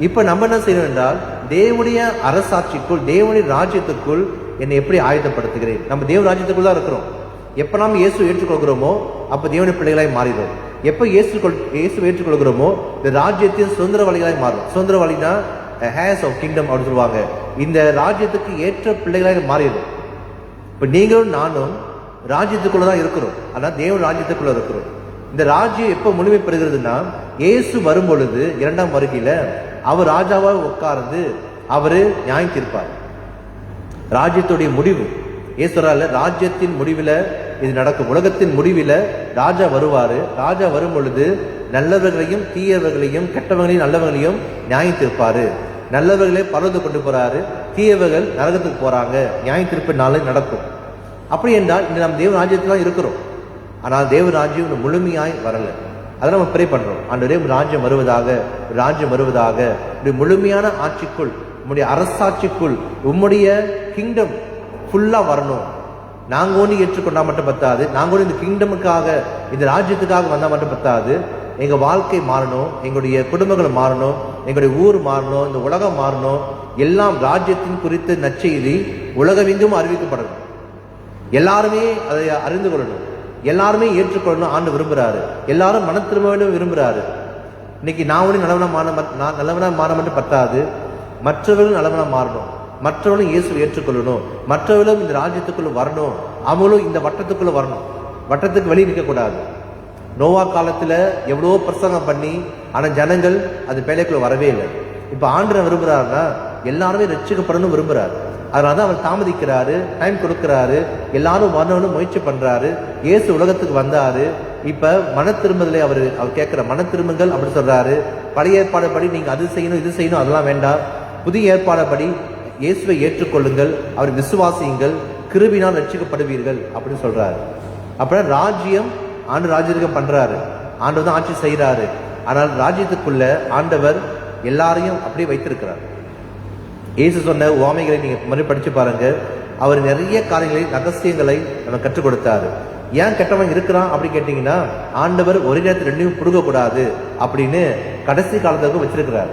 இப்ப நம்ம என்ன செய்யணும் என்றால், தேவனுடைய அரசாட்சிக்குள், தேவனுடைய ராஜ்யத்துக்குள் என்னை எப்படி ஆயத்தப்படுத்துகிறேன்? நம்ம தேவ ராஜ்யத்துக்குள் தான் இருக்கிறோம். எப்ப நாம இயேசு ஏற்றுக்கொள்கிறோமோ அப்ப தேவனுடைய பிள்ளைகளாய் மாறிடும். எப்ப இயேசு ஏற்றுக்கொள்கிறோமோ இந்த ராஜ்யத்தின் சுதந்திரவாளிகளாய் மாறும். சுதந்திரவாளினா ஹேர்ஸ் ஆஃப் கிங்டம் அப்படின்னு சொல்லுவாங்க. இந்த ராஜ்யத்துக்கு ஏற்ற பிள்ளைகளாக மாறிடும். இப்ப நீங்களும் நானும் ராஜ்யத்துக்குள்ளதான் இருக்கிறோம், ஆனா தேவன் ராஜ்யத்துக்குள்ள இருக்கிறோம். இந்த ராஜ்யம் எப்ப முழுமை பெறுகிறதுனா, இயேசு வரும் பொழுது 2ஆம் வருகையில அவர் ராஜாவா உட்கார்ந்து அவரு நியாயம் தீர்ப்பார். ராஜ்யத்துடைய முடிவு இயேசுரால, ராஜ்யத்தின் முடிவுல இது நடக்கும். உலகத்தின் முடிவுல ராஜா வருவாரு. ராஜா வரும் பொழுது நல்லவர்களையும் தீயவர்களையும், கெட்டவங்களையும் நல்லவங்களையும் நியாயம் தீர்ப்பாரு. நல்லவர்களே பரவத்து கொண்டு போறாரு, தீயவர்கள் நரகத்துக்கு போறாங்க. நியாயம் தீர்ப்பு நாளை நடக்கும். அப்படி என்றால் இந்த நம்ம தேவ ராஜ்யத்துல தான் இருக்கிறோம், ஆனால் தேவ ராஜ்யம் முழுமையாய் வரல. அதை நம்ம ப்ரே பண்றோம், ஆண்டவரே ராஜ்யம் வருவதாக, ராஜ்யம் வருவதாக, முழுமையான ஆட்சிக்குள், உம்முடைய அரசாட்சிக்குள், உம்முடைய கிங்டம் ஃபுல்லா வரணும். நாங்க ஒன்று ஏற்றுக்கொண்டா மட்டும் பத்தாது, நாங்க ஒன்று இந்த கிங்டமுக்காக, இந்த ராஜ்யத்துக்காக வந்தா மட்டும் பத்தாது. எங்க வாழ்க்கை மாறணும், எங்களுடைய குடும்பங்கள் மாறணும், எங்களுடைய ஊர் மாறணும், இந்த உலகம் மாறணும். எல்லாம் ராஜ்யத்தின் குறித்த நற்செய்தி உலகமெங்கும் அறிவிக்கப்படணும். எல்லாருமே அதை அறிந்து கொள்ளணும், எல்லாருமே ஏற்றுக்கொள்ளணும். ஆண்டு விரும்புறாரு, எல்லாரும் மன திரும்ப வேண்டும் விரும்புறாரு. இன்னைக்கு நான் ஒன்று நல்லவனா மாற மட்டும் பத்தாது, மற்றவர்களும் நல்லவனா மாறணும், மற்றவர்களும் இயேசு ஏற்றுக்கொள்ளணும், மற்றவர்களும் இந்த ராஜ்யத்துக்குள்ள வரணும், அவங்களும் இந்த வட்டத்துக்குள்ள வரணும், வட்டத்துக்கு வெளியே நிற்க கூடாது. நோவா காலத்துல எவ்வளவோ பிரசங்கம் பண்ணி, ஆனா ஜனங்கள் அது பேழைக்குள்ள வரவே இல்லை. இப்ப ஆண்டவர் விரும்புறாருன்னா எல்லாருமே ரட்சிக்கப்படணும் விரும்புறாரு. அதனாலதான் அவர் தாமதிக்கிறாரு, டைம் கொடுக்கிறாரு, எல்லாரும் வரணும்னு முயற்சி பண்றாரு. இயேசு உலகத்துக்கு வந்தாரு. இப்ப மன திரும்புதலை அவர் கேட்கிற மன திரும்புங்கள் அப்படி சொல்றாரு. பழைய ஏற்பாடுபடி நீங்க அது செய்யணும் இது செய்யணும் அதெல்லாம் வேண்டாம். புதிய ஏற்பாடுபடி இயேசுவை ஏற்றுக்கொள்ளுங்கள், அவர் விசுவாசியுங்கள், கிருபினால் ரட்சிக்கப்படுவீர்கள் அப்படின்னு சொல்றாரு. அப்புறம் ராஜ்யம், ஆண்டு ராஜ்யம் பண்றாரு, ஆண்டவர் தான் ஆட்சி செய்யறாரு. ஆனால் ராஜ்யத்துக்குள்ள ஆண்டவர் எல்லாரையும் அப்படியே வைத்திருக்கிறார். இயேசு சொன்ன உவமைகளை நீங்க மறுபடியும் படிச்சு பாருங்க. அவர் நிறைய காரியங்களை, ரகசியங்களை நம்ம கற்றுக் கொடுத்தாரு. ஏன் கெட்டவன் இருக்கிறான் அப்படி கேட்டீங்கன்னா, ஆண்டவர் ஒரே நேரத்தில் ரெண்டையும் புடுங்க கூடாது அப்படின்னு கடைசி காலத்துக்கு வச்சிருக்கிறார்.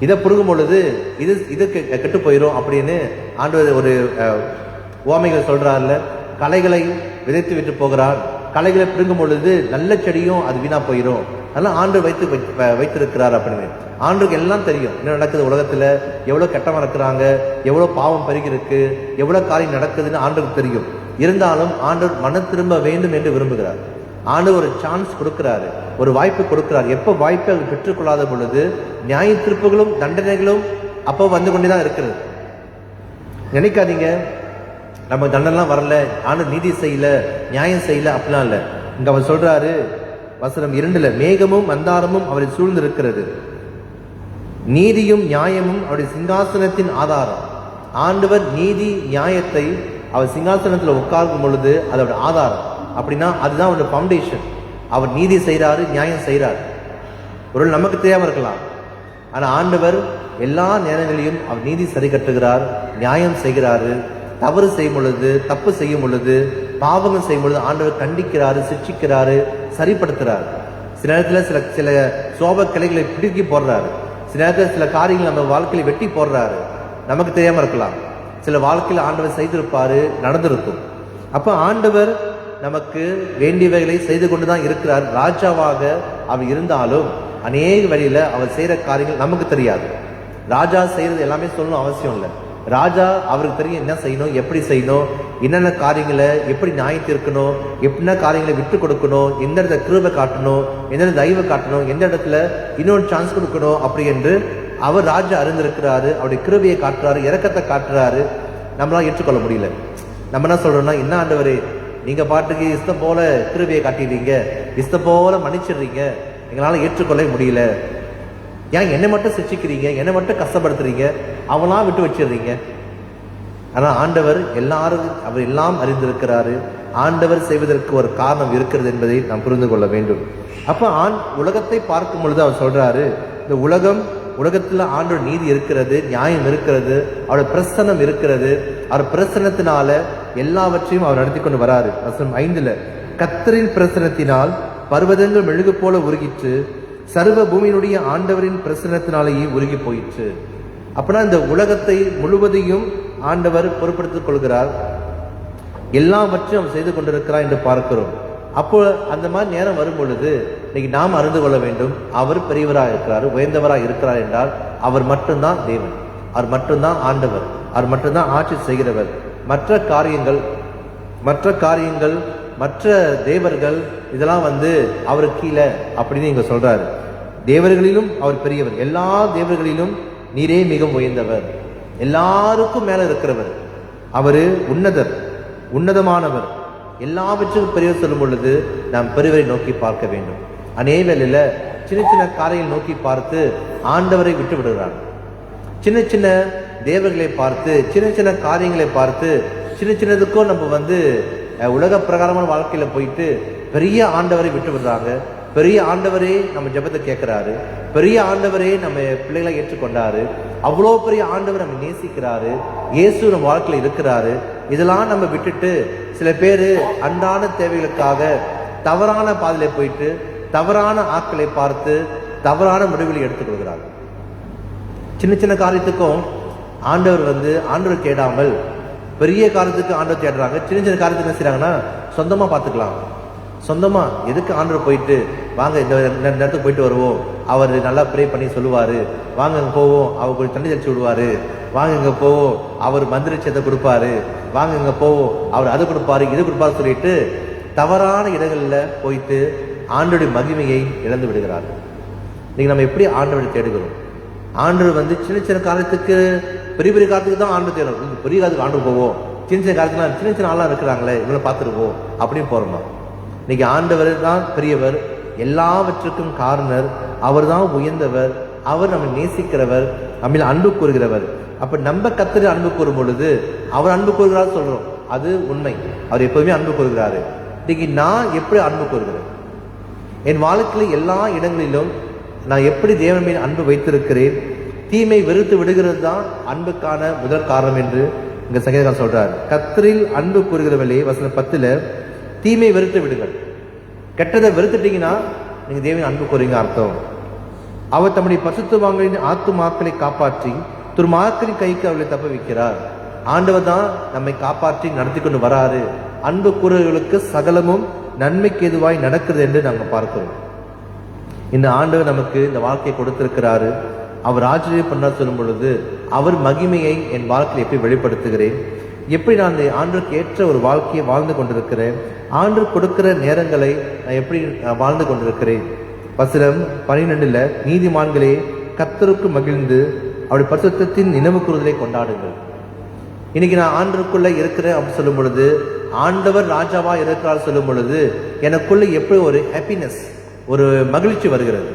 இதை புடுங்கும் பொழுது இது கெட்டு போயிடும் அப்படின்னு ஆண்டவர் ஒரு உவமைகள் சொல்றாருல. களைகளை விதைத்து விட்டு போகிறான், களைகளை பிடுங்கும் பொழுது நல்ல செடியும் அது வீணா போயிடும். அதெல்லாம் ஆண்டு வைத்திருக்கிறார் அப்படின்னு. ஆண்டுக்கு எல்லாம் தெரியும் என்ன நடக்குது உலகத்துல, எவ்வளவு கெட்டவன் இருக்கிறாங்க, எவ்வளவு பாவம் பெருகி இருக்கு, எவ்வளவு காரியம் நடக்குதுன்னு ஆண்டுக்கு தெரியும். இருந்தாலும் ஆண்டு மன திரும்ப வேண்டும் என்று விரும்புகிறார். ஆண்டு ஒரு சான்ஸ் கொடுக்கிறாரு, ஒரு வாய்ப்பு கொடுக்கிறார். எப்ப வாய்ப்பை அவர் பெற்றுக்கொள்ளாத பொழுது நியாய தீர்ப்புகளும் தண்டனைகளும் அப்போ வந்து கொண்டுதான் இருக்கிறது. நினைக்காதீங்க நம்ம தண்டனைலாம் வரல, ஆண்டு நீதி செய்யல, நியாயம் செய்யல அப்படிலாம் இல்லை. இங்க அவர் சொல்றாரு வசனம் 2ல, மேகமும் மந்தாரமும் அவரை சூழ்ந்து இருக்கிறது, நீதியும் நியாயமும் அவருடைய சிங்காசனத்தின் ஆதாரம். ஆண்டவர் நீதி நியாயத்தை அவர் சிங்காசனத்துல உட்கார்க்கும் பொழுது அதோட ஆதாரம். அப்படின்னா அதுதான் அவருடைய ஃபவுண்டேஷன். அவர் நீதி செய்யறாரு, நியாயம் செய்யறாரு. ஒரு நமக்கு தெரியாம இருக்கலாம், ஆனா ஆண்டவர் எல்லா நேரங்களிலும் அவர் நீதி சரி கட்டுகிறார், நியாயம் செய்கிறாரு. தவறு செய்யும் பொழுது, தப்பு செய்யும் பொழுது, பாவங்கள் செய்யும் பொழுது ஆண்டவர் கண்டிக்கிறாரு, சிக்ஷிக்கிறாரு, சரிப்படுத்துறாரு. சில நேரத்துல சில சோப கிளைகளை பிடுக்கி போடுறாரு. சில நேரத்தில் சில காரியங்கள் நம்ம வாழ்க்கையில வெட்டி போடுறாரு, நமக்கு தெரியாம இருக்கலாம். சில வாழ்க்கையில ஆண்டவர் செய்திருப்பாரு, நடந்திருக்கும். அப்ப ஆண்டவர் நமக்கு வேண்டியவைகளை செய்து கொண்டுதான் இருக்கிறார். ராஜாவாக அவர் இருந்தாலும் அநேக வழியில அவர் செய்யற காரியங்கள் நமக்கு தெரியாது. ராஜா செய்யறது எல்லாமே சொல்லணும் அவசியம் இல்லை. ராஜா அவருக்கு தெரியும் என்ன செய்யணும், எப்படி செய்யணும், என்னென்ன காரியங்களை எப்படி நியாயம் இருக்கணும், எப்படின்னா காரியங்களை விட்டு கொடுக்கணும், எந்த இடத்துல கிருபை காட்டணும், எந்த இடத்துல தயவு காட்டணும், எந்த இடத்துல இன்னொரு சான்ஸ் கொடுக்கணும் அப்படி என்று அவர் ராஜா அறிந்திருக்கிறாரு. அவருடைய கிருபையை காட்டுறாரு, இரக்கத்தை காட்டுறாரு. நம்மளால ஏற்றுக்கொள்ள முடியல. நம்ம என்ன சொல்றோம்னா, என்ன ஆண்டவரே நீங்க பாட்டுக்கு இஷ்டம் போல கிருபையை காட்டிடுறீங்க, இஷ்டம் போல மன்னிச்சிடுறீங்க, எங்களால ஏற்றுக்கொள்ள முடியல. ஏன் என்னை மட்டும் சிச்சிக்கிறீங்க, என்னை மட்டும் கஷ்டப்படுத்துறீங்க, அவெல்லாம் விட்டு வச்சிடுறீங்க. ஆனா ஆண்டவர் அவர் எல்லாம் அறிந்திருக்கிறாரு. ஆண்டவர் செய்வதற்கு ஒரு காரணம் இருக்கிறது என்பதை நாம் புரிந்து கொள்ள வேண்டும். அப்ப உலகத்தை பார்க்கும் பொழுது அவர் சொல்றாரு, இந்த உலகத்துல ஆண்டவர் நீதி இருக்கிறது, நியாயம் இருக்கிறது, அவருடைய பிரசன்னம் இருக்கிறது. அவர் பிரசன்னத்தினால எல்லாவற்றையும் அவர் நடத்தி கொண்டு வராரு. வசனம் 5ல, கர்த்தரின் பிரசன்னத்தினால் பர்வதங்கள் மெழுகு போல உருகிற்று, சர்வ பூமியினுடைய ஆண்டவரின் பிரசன்னத்தினாலேயே உருகி போயிற்று. அப்படின்னா இந்த உலகத்தை முழுவதையும் ஆண்டவர் பொறுப்படுத்திக் கொள்கிறார், எல்லாவற்றையும் அவர் செய்து கொண்டிருக்கிறார் என்று பார்க்கிறோம். அப்போ அந்த மாதிரி நேரம் வரும் பொழுது இன்னைக்கு நாம் அறிந்து கொள்ள வேண்டும், அவர் பெரியவராக இருக்கிறார், உயர்ந்தவராக இருக்கிறார் என்றால் அவர் மட்டும்தான் தேவன், அவர் மட்டும்தான் ஆண்டவர், அவர் மட்டும்தான் ஆட்சி செய்கிறவர். மற்ற காரியங்கள் மற்ற தேவர்கள் இதெல்லாம் அவருக்கு கீழே அப்படின்னு இங்க சொல்றாரு. தேவர்களிலும் அவர் பெரியவர், எல்லா தேவர்களிலும் நீரே மிகவும் உயர்ந்தவர், எல்லாருக்கும் மேல இருக்கிறவர், அவரு உன்னதமானவர், எல்லாவற்றுக்கும் பெரியவர் சொல்லும் பொழுது நாம் பெரியவரை நோக்கி பார்க்க வேண்டும். அநேக வேளையில சின்ன சின்ன காரியங்களை நோக்கி பார்த்து ஆண்டவரை விட்டு விடுகிறார். சின்ன சின்ன தேவர்களை பார்த்து, சின்ன சின்ன காரியங்களை பார்த்து, சின்ன சின்னதுக்கும் நம்ம உலக பிரகாரமான வாழ்க்கையில போயிட்டு பெரிய ஆண்டவரை விட்டு விடுறாங்க. பெரிய ஆண்டவரே நம்ம ஜெபத்தை கேட்கிறாரு, பெரிய ஆண்டவரே நம்ம பிள்ளைகளை ஏற்றுக்கொண்டாரு, அவ்வளோ பெரிய ஆண்டவர் நம்ம நேசிக்கிறாரு, இயேசு நம்ம வாழ்க்கையில இருக்கிறாரு. இதெல்லாம் நம்ம விட்டுட்டு சில பேரு அன்றாட தேவைகளுக்காக தவறான பாதையில போயிட்டு தவறான ஆட்களை பார்த்து தவறான முடிவுகளை எடுத்துக்கொள்கிறாங்க. சின்ன சின்ன காரியத்துக்கும் ஆண்டவர் தேடாமல் பெரிய காரியத்துக்கு ஆண்டவர் தேடுறாங்க. சின்ன சின்ன காரியத்துக்கு என்ன செய்றாங்கன்னா, சொந்தமா பார்த்துக்கலாம், சொந்தமா எதுக்கு ஆண்டவர் போயிட்டு வாங்க இந்த நேரத்துக்கு போயிட்டு வருவோம், அவர் நல்லா ப்ரே பண்ணி சொல்லுவாரு, வாங்க இங்க போவோம், அவர் கொஞ்சம் தண்ணி தெளிச்சு விடுவாரு, வாங்க இங்க போவோம், அவர் மந்திரிச்சதை கொடுப்பாரு, வாங்க இங்க போவோம், அவர் அது கொடுப்பாரு இது கொடுப்பாரு சொல்லிட்டு தவறான இடங்கள்ல போயிட்டு ஆண்டவருடைய மகிமையை இழந்து விடுகிறார்கள். இன்னைக்கு நம்ம எப்படி ஆண்டவரை தேடுகிறோம்? ஆண்டவர் வந்து சின்ன சின்ன காரியத்துக்கு பெரிய பெரிய காரியத்துக்கு தான் ஆண்டு தேடும். பெரிய காலத்துக்கு ஆண்டு போவோம், சின்ன சின்ன காரியத்துலாம் சின்ன சின்ன ஆளாக இருக்கிறாங்களே இவங்களை பார்த்துருவோம் அப்படின்னு போறோம். இன்னைக்கு ஆண்டவர் தான் பெரியவர், எல்லாவற்றுக்கும் காரணர், அவர் தான் உயர்ந்தவர், அவர் நம்ம நேசிக்கிறவர், நம்ம அன்பு கூறுகிறவர். அப்ப நம்ம கத்தரி அன்பு கூறும் பொழுது அவர் அன்பு கூறுகிறார் சொல்றோம், அது உண்மை. அவர் எப்போதுமே அன்பு கூறுகிறாரு. இன்னைக்கு நான் எப்படி அன்பு கூறுகிறேன்? என் வாழ்க்கையில் எல்லா இடங்களிலும் நான் எப்படி தேவன் மீது அன்பு வைத்திருக்கிறேன்? தீமை வெறுத்து விடுகிறது தான் அன்புக்கான முதல் காரணம் என்று இங்க சங்கீதக்காரன் சொல்றார். கர்த்தரில் அன்பு கூறுகிறவர்களே, வசனம் 10 தீமை வெறுத்து விடுங்கள். கெட்டதை வெறுத்துட்டீங்கன்னா நீங்க தேவன் அன்பு கூறுங்க அர்த்தம். அவர் தம்முடைய பரிசுத்தவான்களின் ஆத்துமாக்களை காப்பாற்றி துர்மார்க்கரின் கைக்கு அவர்களை தப்ப வைக்கிறார். ஆண்டவர் தான் நம்மை காப்பாற்றி நடத்தி கொண்டு வராரு. அன்பு கூறுகளுக்கு சகலமும் நன்மைக்கு எதுவாய் நடக்குது என்று நாங்கள் பார்க்கிறோம். இந்த ஆண்டவர் நமக்கு இந்த வாழ்க்கையை கொடுத்திருக்கிறாரு. அவர் ஆச்சரியம் பண்ண சொல்லும் பொழுது அவர் மகிமையை என் வாழ்க்கையை எப்படி வெளிப்படுத்துகிறேன், எப்படி நான் அந்த ஆண்டுக்கு ஏற்ற ஒரு வாழ்க்கையை வாழ்ந்து கொண்டிருக்கிறேன், ஆண்டு கொடுக்கிற நேரங்களை நான் எப்படி வாழ்ந்து கொண்டிருக்கிறேன். வசனம் 12 நீதிமான்களே கர்த்தருக்கு மகிழ்ந்து அவருடைய பரிசுத்தத்தின் நினைவு கூறுதலை கொண்டாடுங்கள். இன்னைக்கு நான் ஆண்டருக்குள்ள இருக்கிறேன் அப்படின்னு சொல்லும் பொழுது, ஆண்டவர் ராஜாவா இருக்கிறார் சொல்லும் பொழுது எனக்குள்ள எப்படி ஒரு ஹாப்பினஸ், ஒரு மகிழ்ச்சி வருகிறது.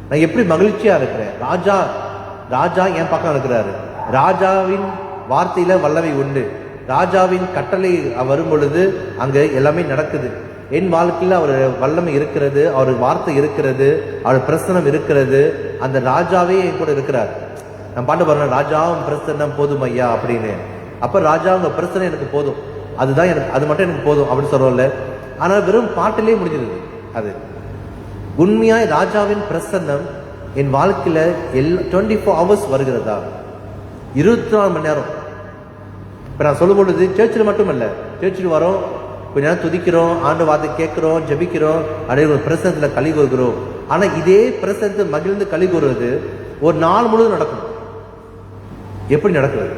நான் எப்படி மகிழ்ச்சியா இருக்கிறேன்? ராஜா என் பக்கம் இருக்கிறாரு. ராஜாவின் வார்த்தையில வல்லமை உண்டு. ராஜாவின் கட்டளை வரும் பொழுது அங்க எல்லாமே நடக்குது. என் வாழ்க்கையில அவர் வல்லமை இருக்கிறது, அவர் வார்த்தை இருக்கிறது, அவர் பிரசனம் இருக்கிறது. அந்த ராஜாவே என் கூட இருக்கிறார். நான் பாட்டு பாருங்க, ராஜாவும் பிரசன்னம் போதும் ஐயா அப்படின்னு. அப்ப ராஜாவுங்க பிரசனம் எனக்கு போதும், அதுதான் எனக்கு, அது மட்டும் எனக்கு போதும் அப்படின்னு சொல்றோம்ல. ஆனா வெறும் பாட்டிலே முடிஞ்சிருது. அது உண்மையாய் ராஜாவின் பிரசன்னம் என் வாழ்க்கையில 24 hours வருகிறதா? 24 மணி நேரம். இப்ப நான் சொல்லும் பொழுது சர்ச்சில் மட்டும் இல்ல, சர்ச்சுக்கு வரோம், கொஞ்ச நேரம் துதிக்கிறோம், ஆண்டு வார்த்தை கேட்கிறோம், ஜெபிக்கிறோம், அப்படியே ஒரு பிரசனத்துல களி கூறுகிறோம். ஆனா இதே பிரசனத்தை மகிழ்ந்து களி கூறுவது ஒரு நாள் முழுவதும் நடக்கும். எப்படி நடக்கிறது?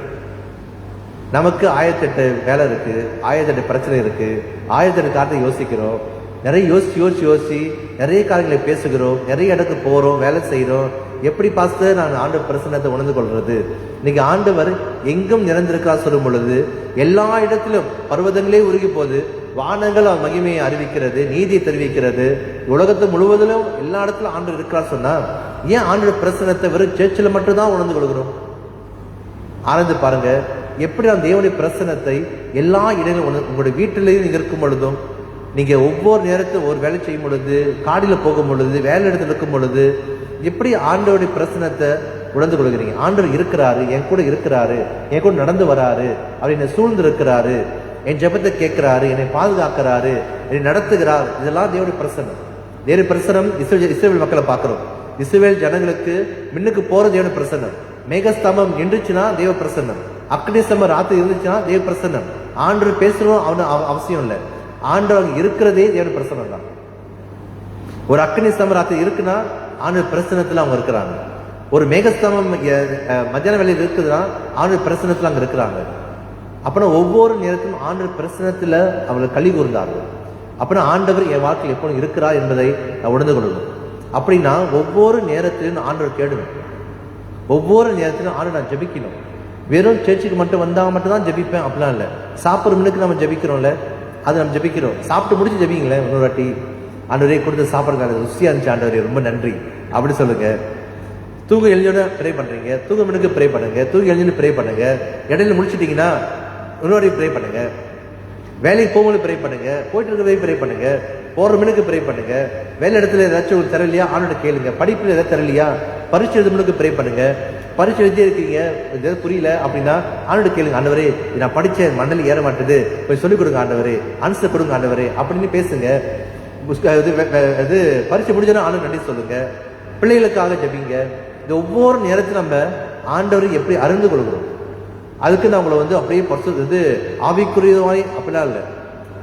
நமக்கு 1008 வேலை இருக்கு, 1008 பிரச்சனை இருக்கு, 1008 காரியத்தை யோசிக்கிறோம், நிறைய யோசிச்சு நிறைய காரியங்களை பேசுகிறோம், நிறைய இடத்துக்கு போறோம், வேலை செய்யறோம். எப்படி பாஸ்டர் நான் ஆண்டு பிரசன்னத்தை உணர்ந்து கொள்றது? இன்னைக்கு ஆண்டவர் எங்கும் நிறைந்திருக்கிறார் சொல்லும் பொழுது எல்லா இடத்திலும் பர்வதங்களே உருகி போது, வானங்கள் அவர் மகிமையை அறிவிக்கிறது, நீதியை தெரிவிக்கிறது. உலகத்து முழுவதிலும் எல்லா இடத்திலும் ஆண்டு இருக்கிறார் சொன்னா ஏன் ஆண்டு பிரசன்னத்தை வெறும் சேர்ச்சில் மட்டும்தான் உணர்ந்து கொள்கிறோம்? ஆனந்து பாருங்க, எப்படி நான் தேவனுடைய பிரசன்னத்தை எல்லா இடங்களும் உங்களுடைய வீட்டிலையும் நீங்க இருக்கும் பொழுதும், நீங்க ஒவ்வொரு நேரத்தில் ஒரு வேலை செய்யும் பொழுது, காடியில போகும் பொழுது, வேலை இடத்துல இருக்கும் பொழுது எப்படி ஆண்டவருடைய பிரசன்னத்தை உணர்ந்து கொள்கிறீங்க? ஆண்டவர் இருக்கிறாரு, என் கூட இருக்கிறாரு, என் கூட நடந்து வராரு, அவர் என்னை சூழ்ந்து இருக்கிறாரு, என் ஜெபத்தை கேட்கிறாரு, என்னை பாதுகாக்கிறாரு, என்னை நடத்துகிறார். இதெல்லாம் தேவனுடைய பிரசன்னம். தேவனுடைய பிரசன்னம் இஸ்ரவேல் மக்களை பார்க்கிறோம். இஸ்ரவேல் ஜனங்களுக்கு முன்னுக்கு போற தேவனுடைய பிரசன்னம். மேகஸ்தம்பம் நின்றுச்சுன்னா தேவ பிரசன்னம், அக்னி ஸ்தம்பம் ராத்திரி இருந்துச்சுன்னா தேவ பிரசன்னம். ஆண்டவர் பேசணும் அவனு அவசியம் இல்லை, ஆண்டவர் இருக்கிறதே தேவனுடைய பிரசன்னம் தான். ஒரு அக்னி ஸ்தம்பம் ராத்திரி இருக்குன்னா ஆண்டவர் பிரசன்னத்துல அவங்க இருக்கிறாங்க. ஒரு மேகஸ்தம்பம் மத்தியான வேலையில் இருக்குதுன்னா ஆண்டவர் பிரசன்னத்துல அங்க இருக்கிறாங்க. அப்பனா ஒவ்வொரு நேரத்திலும் ஆண்டவர் பிரசன்னத்துல அவர்கள் களி கூர்ந்தார்கள். அப்பனா ஆண்டவர் என் வாழ்க்கையில் எப்பொழுது இருக்கிறார் என்பதை நான் உணர்ந்து கொள்ளணும். அப்படின்னா ஒவ்வொரு நேரத்திலும் ஆண்டவர் தேடணும், ஒவ்வொரு நேரத்திலும் ஆண்டவர் நான் ஜெபிக்கணும். வெறும் சர்ச்சுக்கு மட்டும் வந்தா மட்டும் தான் ஜெபிப்பேன் அப்படிலாம் இல்லை. சாப்பிட்ற முன்னுக்கு நம்ம ஜெபிக்கிறோம்ல, அது நம்ம ஜெபிக்கிறோம். சாப்பிட்டு முடிச்சு ஜெபிங்களேன் இன்னொரு வாட்டி, ஆண்டவரே கொடுத்து சாப்பிட்றதுக்கான ருசியா இருந்துச்சு ஆண்டவரே ரொம்ப நன்றி அப்படி சொல்லுங்க. தூங்க எழுந்தோட ப்ரே பண்றீங்க, தூங்க முன்னுக்கு ப்ரே பண்ணுங்க, தூங்க எழுந்து ப்ரே பண்ணுங்க, இடையில முடிச்சுட்டீங்கன்னா இன்னொரு ப்ரே பண்ணுங்க, வேலைக்கு போகும்போது ப்ரே பண்ணுங்க, போயிட்டு இருக்கிறதே ப்ரே பண்ணுங்க, போற மினுக்கு ப்ரே பண்ணுங்க, வேலை இடத்துல ஏதாச்சும் ஒரு தரலையா ஆண்டோட கேளுங்க, படிப்புல ஏதாவது தரலையா பரிசு எழுது முன்னுக்கு ப்ரே பண்ணுங்க, பரிசு எழுதி இருக்கீங்க ஏதாவது புரியல அப்படின்னா ஆண்டோட கேளுங்க, ஆண்டவரே நான் படிச்ச மண்டலி ஏற மாட்டுது, போய் சொல்லிக் கொடுங்க ஆண்டவரே, ஆன்சர் கொடுங்க ஆண்டவரே அப்படின்னு பேசுங்க. இது பரிசு முடிஞ்சோன்னா ஆண்டு நன்றி சொல்லுங்க, பிள்ளைகளுக்காக ஜெபிங்க. இந்த ஒவ்வொரு நேரத்திலும் நம்ம ஆண்டவரை எப்படி அறிந்து கொள்கிறோம். அதுக்கு நான் உங்களை அப்படியே பரிசு ஆவிக்குரியவாய் அப்படிலாம் இல்லை,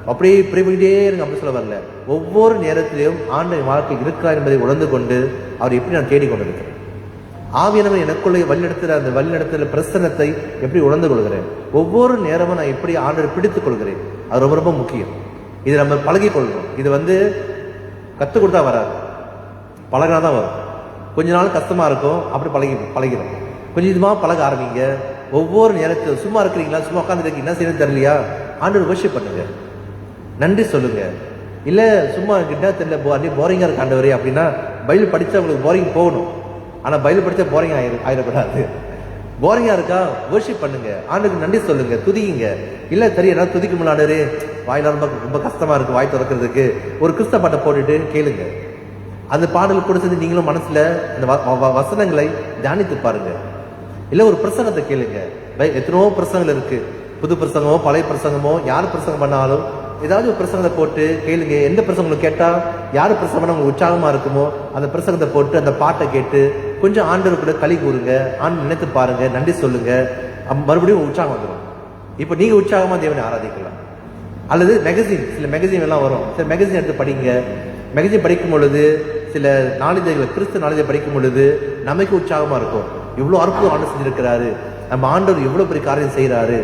அப்படியே ப்ரே பண்ணிட்டே இருங்க அப்படி சொல்ல வரல. ஒவ்வொரு நேரத்திலையும் ஆண்டவர் வாழ்க்கை இருக்கிறார் என்பதை உணர்ந்து கொண்டு அவர் எப்படி நான் தேடிக்கொண்டிருக்கிறேன். ஆவியானவர் எனக்குள்ளே வழிநடத்துகிற அந்த வழிநடத்துகிற பிரசன்னத்தை எப்படி உணர்ந்து கொள்கிறேன். ஒவ்வொரு நேரமும் நான் எப்படி ஆண்டவரை பிடித்துக் கொள்கிறேன். அது ரொம்ப ரொம்ப முக்கியம். இது நம்ம பழகி கொள்ளணும். இது கற்றுக் கொடுத்தா வராது, பழகினா தான் வரும். கொஞ்ச நாள் கஷ்டமாக இருக்கும், அப்படி பழகிடும். கொஞ்சம் இதுமாக பழக ஆரம்பிங்க. ஒவ்வொரு நேரத்தில் சும்மா இருக்கிறீங்களா, சும்மா உட்காந்துருக்கீங்க, என்ன செய்யணும் தெரியலையா, ஆண்டவர் வர்ஷிப் பண்ணுங்க, நன்றி சொல்லுங்க. இல்லை சும்மா கிட்ட தெரியல போரிங்காக இருக்கு ஆண்டவரே அப்படின்னா, பைபிள் படித்தா உங்களுக்கு போரிங் போகணும். ஆனால் பைபிள் படித்தா போரிங் ஆயிடக்கூடாது. போரிங்காக இருக்கா, வர்ஷிப் பண்ணுங்க, ஆண்டுக்கு நன்றி சொல்லுங்க, துதிங்க. இல்லை தெரியும் துதிக்க முடியாடரு, வாயில ரொம்ப கஷ்டமா இருக்கு வாய் திறக்கிறதுக்கு, ஒரு கிறிஸ்தவ பாட்டை போட்டுட்டு கேளுங்க. அந்த பாடல் கூட சேர்ந்து நீங்களும் மனசுல அந்த வசனங்களை தியானித்து பாருங்க. இல்லை ஒரு பிரசங்கத்தை கேளுங்க. எத்தனோ பிரசங்கங்கள் இருக்கு, புது பிரசங்கமோ பழைய பிரசங்கமோ, யார் பிரசங்கம் பண்ணாலும் ஏதாவது ஒரு பிரசங்கத்தை போட்டு கேளுங்க. எந்த பிரசங்கம் கேட்டா யாரு பிரசங்கம் பண்ண உங்களுக்கு உற்சாகமா இருக்குமோ அந்த பிரசங்கத்தை போட்டு அந்த பாட்டை கேட்டு கொஞ்சம் ஆண்டவர் கூட களி கூறுங்க, ஆண்டு நினைத்து பாருங்க, நன்றி சொல்லுங்க, மறுபடியும் உற்சாகம் வந்துடும். இப்ப நீங்க உற்சாகமா தேவனை ஆராதிக்கலாம். அல்லது சில மேகசின் எல்லாம் வரும், சில மேகசின் எடுத்து படிங்க. மேகசின் படிக்கும் பொழுது சில நாளிதழ்களை, கிறிஸ்து நாளிதழை படிக்கும் பொழுது நமக்கு உற்சாகமா இருக்கும். இவ்வளவு அற்புதம் ஆண்டு செஞ்சிருக்கிறாரு, நம்ம ஆண்டவர் இவ்வளவு பெரிய காரியம் செய்யறாரு.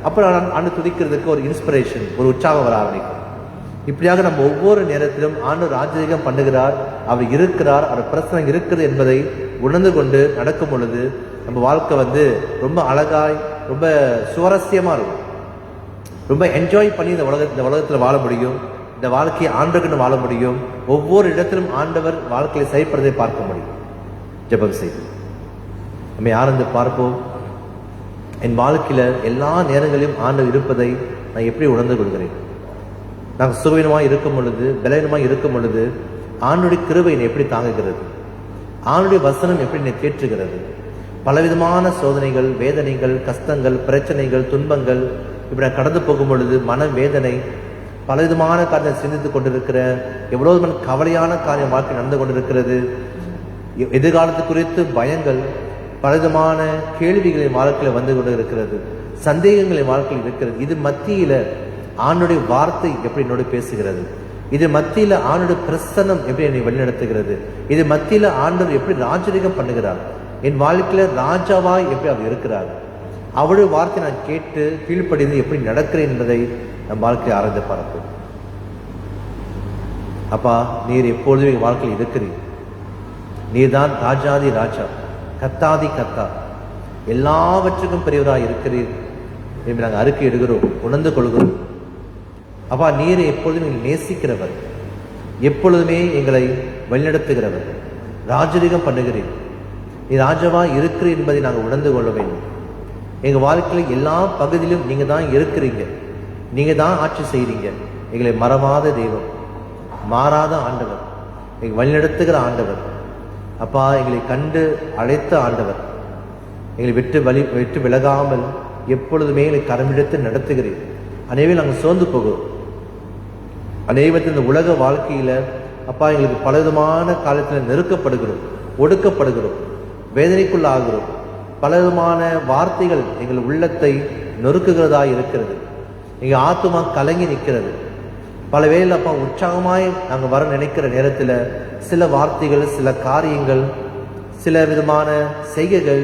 அப்புறம் ஆண்டு துதிக்கிறதுக்கு ஒரு இன்ஸ்பிரேஷன், ஒரு உற்சாகம் வர ஆரம்பிக்கும். இப்படியாக நம்ம ஒவ்வொரு நேரத்திலும் ஆண்டவர் ராஜரீகம் பண்ணுகிறார், அவர் இருக்கிறார், அவர் பிரச்சனை இருக்குது என்பதை உணர்ந்து கொண்டு நடக்கும் பொழுது நம்ம வாழ்க்கை ரொம்ப அழகாய், ரொம்ப சுவாரஸ்யமா இருக்கும். ரொம்ப என்ஜாய் பண்ணி இந்த உலகத்துல வாழ முடியும். இந்த வாழ்க்கையை ஆண்டவர்னு வாழ முடியும். ஒவ்வொரு இடத்திலும் ஆண்டவர் வாழ்க்கையை செயல்படுவதை பார்க்க முடியும். ஜெபம் செய்து நம்ம ஆனந்து பார்ப்போம். என் வாழ்க்கையில எல்லா நேரங்களிலும் ஆண்டவர் இருப்பதை நான் எப்படி உணர்ந்து கொள்கிறேன்? நாங்கள் சுகவீனமாக இருக்கும் பொழுது, பலவீனமாக இருக்கும் பொழுது ஆண்டுடைய கிருபை என்னை எப்படி தாங்குகிறது? ஆண்டுடைய வசனம் எப்படி என்னை தேற்றுகிறது? பலவிதமான சோதனைகள், வேதனைகள், கஷ்டங்கள், பிரச்சனைகள், துன்பங்கள் இப்படி நான் கடந்து போகும் பொழுது மன வேதனை, பலவிதமான காரியத்தை சிந்தித்துக் கொண்டிருக்கிற, எவ்வளவு கவலையான காரியம் வாழ்க்கை நடந்து கொண்டிருக்கிறது. எதிர்காலத்து குறித்து பயங்கள், பலவிதமான கேள்விகளின் வாழ்க்கையில் வந்து கொண்டு இருக்கிறது, சந்தேகங்களின் வாழ்க்கையில் இருக்கிறது. இது மத்தியில ஆண்டுடைய வார்த்தை எப்படி என்னோடு பேசுகிறது? இது மத்தியில ஆண்டுடைய பிரசன்னம் எப்படி என்னை வழிநடத்துகிறது? இது மத்தியில ஆண்டவர் எப்படி ராஜரீகம் பண்ணுகிறார்? என் வாழ்க்கையில ராஜாவாய் எப்படி அவர் இருக்கிறார்? அவருடைய வார்த்தை நான் கேட்டு கீழ்ப்படிந்து எப்படி நடக்கிறேன் என்பதை நம் வாழ்க்கையை ஆராய்ந்து பார்ப்போம். அப்பா, நீர் எப்பொழுதும் என் வாழ்க்கையில் இருக்கிறீர். நீர்தான் ராஜாதி ராஜா, கத்தாதி கத்தா, எல்லாவற்றுக்கும் பெரியவராய் இருக்கிறீர் என்று நாங்கள் அறிக்கை இடுகிறோம், உணர்ந்து கொள்கிறோம். அப்பா, நீரை எப்பொழுதும் எங்களை நேசிக்கிறவர், எப்பொழுதுமே எங்களை வழிநடத்துகிறவர், ராஜரீகம் பண்ணுகிறீர். நீ ராஜாவா இருக்கிறீர் என்பதை நாங்கள் உணர்ந்து கொள்ள வேண்டும். எங்கள் வாழ்க்கையில் எல்லா பகுதியிலும் நீங்க தான் இருக்கிறீங்க, நீங்க தான் ஆட்சி செய்கிறீங்க. எங்களை மறவாத தெய்வம், மாறாத ஆண்டவர், எங்களை வழிநடத்துகிற ஆண்டவர். அப்பா, எங்களை கண்டு அழைத்த ஆண்டவர், எங்களை விட்டு விலகாமல் எப்பொழுதுமே எங்களை கரமெடுத்து நடத்துகிறீர். அனைவரும் நாங்கள் சோர்ந்து போகிறோம். அனைவரும் இந்த உலக வாழ்க்கையில அப்பா எங்களுக்கு பலவிதமான காலத்தில் நெருக்கப்படுகிறோம், ஒடுக்கப்படுகிறோம், வேதனைக்குள்ள ஆகிறோம். பலவிதமான வார்த்தைகள் எங்கள் உள்ளத்தை நொறுக்குகிறதா இருக்கிறது. எங்கள் ஆத்துமா கலங்கி நிற்கிறது. பல வேளையில் அப்பா உற்சாகமாய் நாங்கள் வர நினைக்கிற நேரத்தில் சில வார்த்தைகள், சில காரியங்கள், சில விதமான செய்கைகள்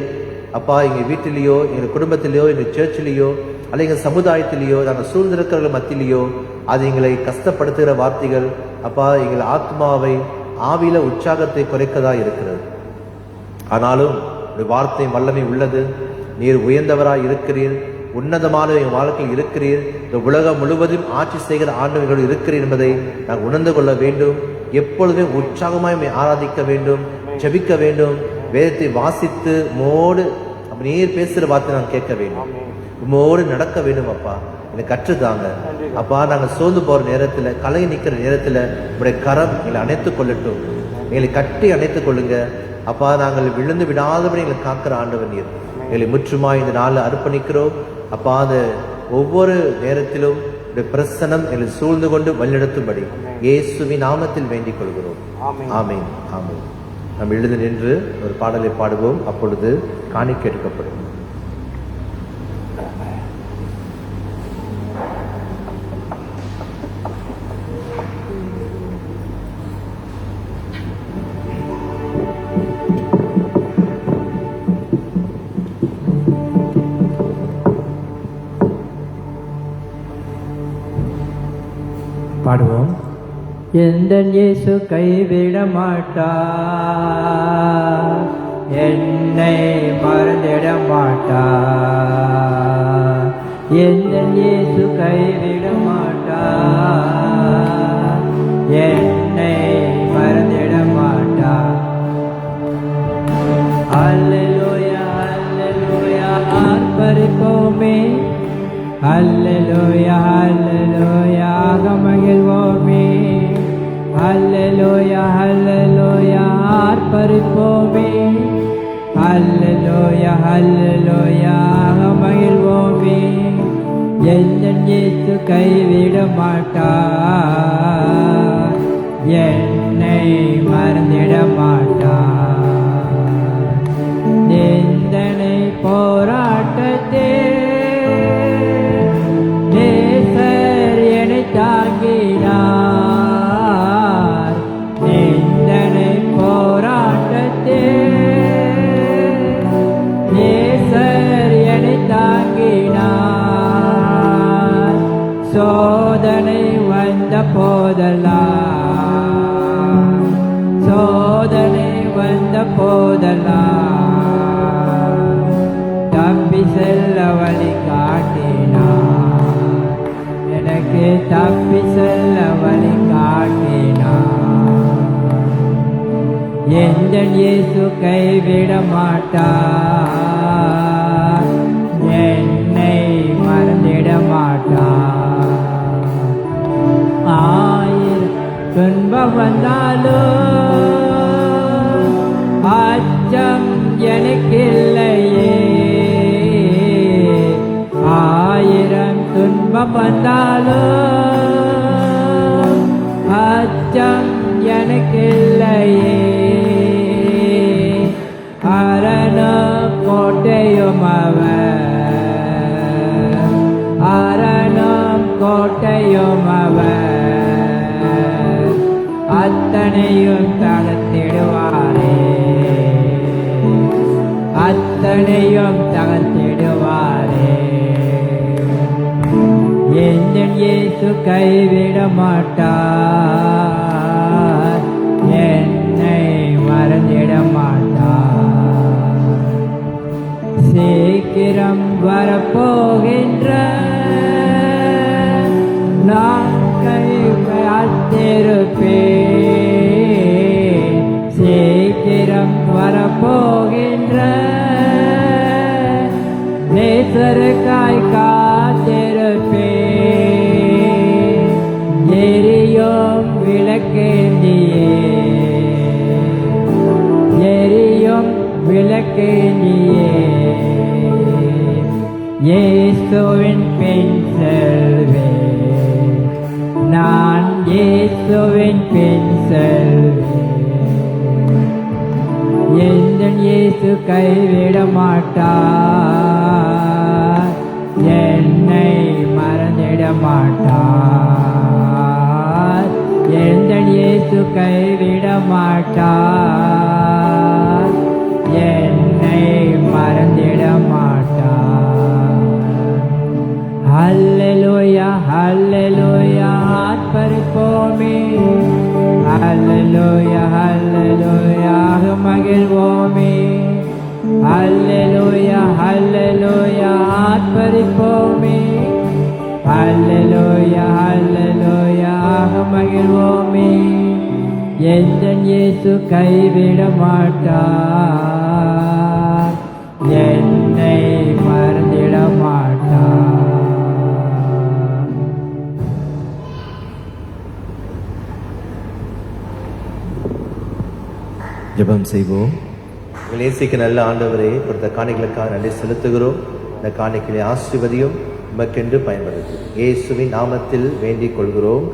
அப்பா எங்கள் வீட்டிலேயோ, எங்கள் குடும்பத்திலேயோ, எங்கள் சர்ச்சிலேயோ, அல்ல எங்கள் சமுதாயத்திலேயோ, நாங்கள் சூழ்ந்திருக்கிறவர்கள் மத்தியிலேயோ அது எங்களை கஷ்டப்படுத்துகிற வார்த்தைகள் அப்பா எங்கள் ஆத்மாவை, ஆவியில உற்சாகத்தை குறைக்கதா இருக்கிறது. ஆனாலும் ஒரு வார்த்தை வல்லமை உள்ளது. நீர் உயர்ந்தவராய் இருக்கிறீர், உன்னதமான என் வாழ்க்கையில் இருக்கிறீர், இந்த உலகம் முழுவதும் ஆட்சி செய்கிற ஆண்டவர்கள் இருக்கிறீர் என்பதை நாங்கள் உணர்ந்து கொள்ள வேண்டும். எப்பொழுதுமே உற்சாகமாய் ஆராதிக்க வேண்டும், ஜெபிக்க வேண்டும், வேதத்தை வாசித்து மோடு அப்படி நீர் பேசுகிற வார்த்தை நாங்கள் கேட்க வேண்டும், உம்மோடு நடக்க வேண்டும். அப்பா, எனக்கு கற்றுதாங்க அப்பா. நாங்கள் சோர்ந்து போற நேரத்துல, கலங்கி நிற்கிற நேரத்துல உங்களுடைய கரம் எங்களை அணைத்துக் கொள்ளட்டும், எங்களை கட்டி அணைத்துக் கொள்ளுங்க அப்பா. நாங்கள் விழுந்து விடாதபடி எங்களை காக்கிற ஆண்டவர் நீர். எங்களை முற்றுமாய் இந்த நாளில் அர்ப்பணிக்கிறோம் அப்பா. அந்த ஒவ்வொரு நேரத்திலும் பிரசனம் எங்களை சூழ்ந்து கொண்டு வழிநடத்தும்படி இயேசுவின் நாமத்தில் வேண்டிக் கொள்கிறோம். ஆமீன், ஆமீன். நாம் எழுந்து நின்று ஒரு பாடலை பாடுவோம், அப்பொழுது காணிக்கை எடுக்கப்படும். பாடுவோம். எந்த இயேசு கைவிட மாட்டார், என்னை மறந்திட மாட்டார். எந்த இயேசு கைவிட மாட்டார், என்னை மறந்திட மாட்டார். அல்லேலூயா அல்லேலூயா ஆர்ப்பரிப்போமே, அல்லேலூயா அல்லேலூயா மகிழ்வோமே, அல்லேலூயா அல்லேலூயா ஆர்ப்பரிப்போமே, அல்லேலூயா அல்லேலூயா மகிழ்வோமே. எந்த இயேசு கைவிட மாட்டார், என்னை மறந்திட மாட்டார். நிந்தனை போராட்டத்தே நேசர் என்னை தாங்கினார். நிந்தனை போராட்டத்தே நேசர் என்னை தாங்கினார். சோதனை வந்த போதெல்லாம், சோதனை வந்த போதெல்லாம் தப்பி செல்ல வழி காட்டினார். எனக்கு தப்பி செல்ல வழி காட்டினார். எந்த இயேசு கைவிட மாட்டார், என்னை மறந்திட மாட்டார். ஆயிரம் துன்பம் வந்தாலும் அச்சம் எனக்கில்லையே. ஆயிரம் துன்பம் வந்தாலும் அச்சம் எனக்கில்லையே. அரணம் கோட்டையும் அவர், அரணம் கோட்டையும் அவர், அத்தனையும் தகர்த்திடுவாரே, அத்தனையும் தகர்த்திடுவாரே. எந்த இயேசு கைவிட மாட்டார், என்னை மறந்திட மாட்டார். சீக்கிரம் வரப்போகின்ற நான் கைவிட்டிருப்பேன். சீக்கிரம் வரப்போகின்ற நேசருக்காய் காத்திருப்பேன். எரியும் விளக்கேந்தியே, எரியும் விளக்கேந்தியே இயேசுவின் பின் செல்வேன். நான் இயேசுவின் பின் செல்வேன். எந்த இயேசு கைவிட மாட்டார், என்னை மறந்திட மாட்டார். எந்த இயேசு கைவிட மாட்டார், என்னை மறந்திட மாட்டார். அல்லேலூயா அல்லேலூயா ஆர்ப்பரிப்போமே, அல்லேலூயா அல்லேலூயா மகிழ்வோமே, அல்லேலூயா அல்லேலூயா ஆர்ப்பரிப்போமே, அல்லேலூயா அல்லேலூயா மகிழ்வோமே. எந்த இயேசு கைவிட மாட்டார், என்னை மறந்திட மாட்டார். ஜெபம் செய்வோம். உங்கள் நேசிக்க நல்ல ஆண்டவரே, கொடுத்த காணிகளுக்காக நன்றி செலுத்துகிறோம். இந்த காணிக்கையை ஆசீர்வதியும் உமக்கென்று பயன்படுத்தும் இயேசுவின் நாமத்தில் வேண்டிக் கொள்கிறோம்.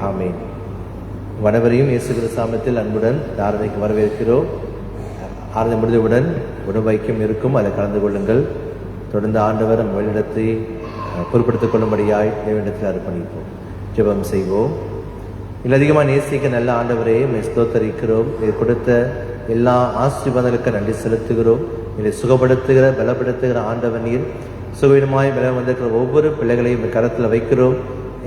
ஆமென். அனைவரையும் இயேசு கிறிஸ்து நாமத்தில் அன்புடன் ஆராதனைக்கு வரவேற்கிறோம். ஆராதனை முடிந்தவுடன் உணவு ஐக்கியம் இருக்கும், அதை கலந்து கொள்ளுங்கள். தொடர்ந்து ஆண்டவர் வழிநடத்தை பொருட்படுத்திக் கொள்ளும்படியாய் தேவனிடத்தில் அர்ப்பணிப்போம். ஜெபம் செய்வோம். இல்லை அதிகமாக நேசிக்க நல்ல ஆண்டவரே, ஸ்தோத்தரிக்கிறோம். இதை கொடுத்த எல்லா ஆசீர்வாதங்களுக்கு நன்றி செலுத்துகிறோம். இதை சுகப்படுத்துகிற பலப்படுத்துகிற ஆண்டவர் நீர். சுகவீனமாய் பலம் வந்திருக்கிற ஒவ்வொரு பிள்ளைகளையும் கரத்தில் வைக்கிறோம்.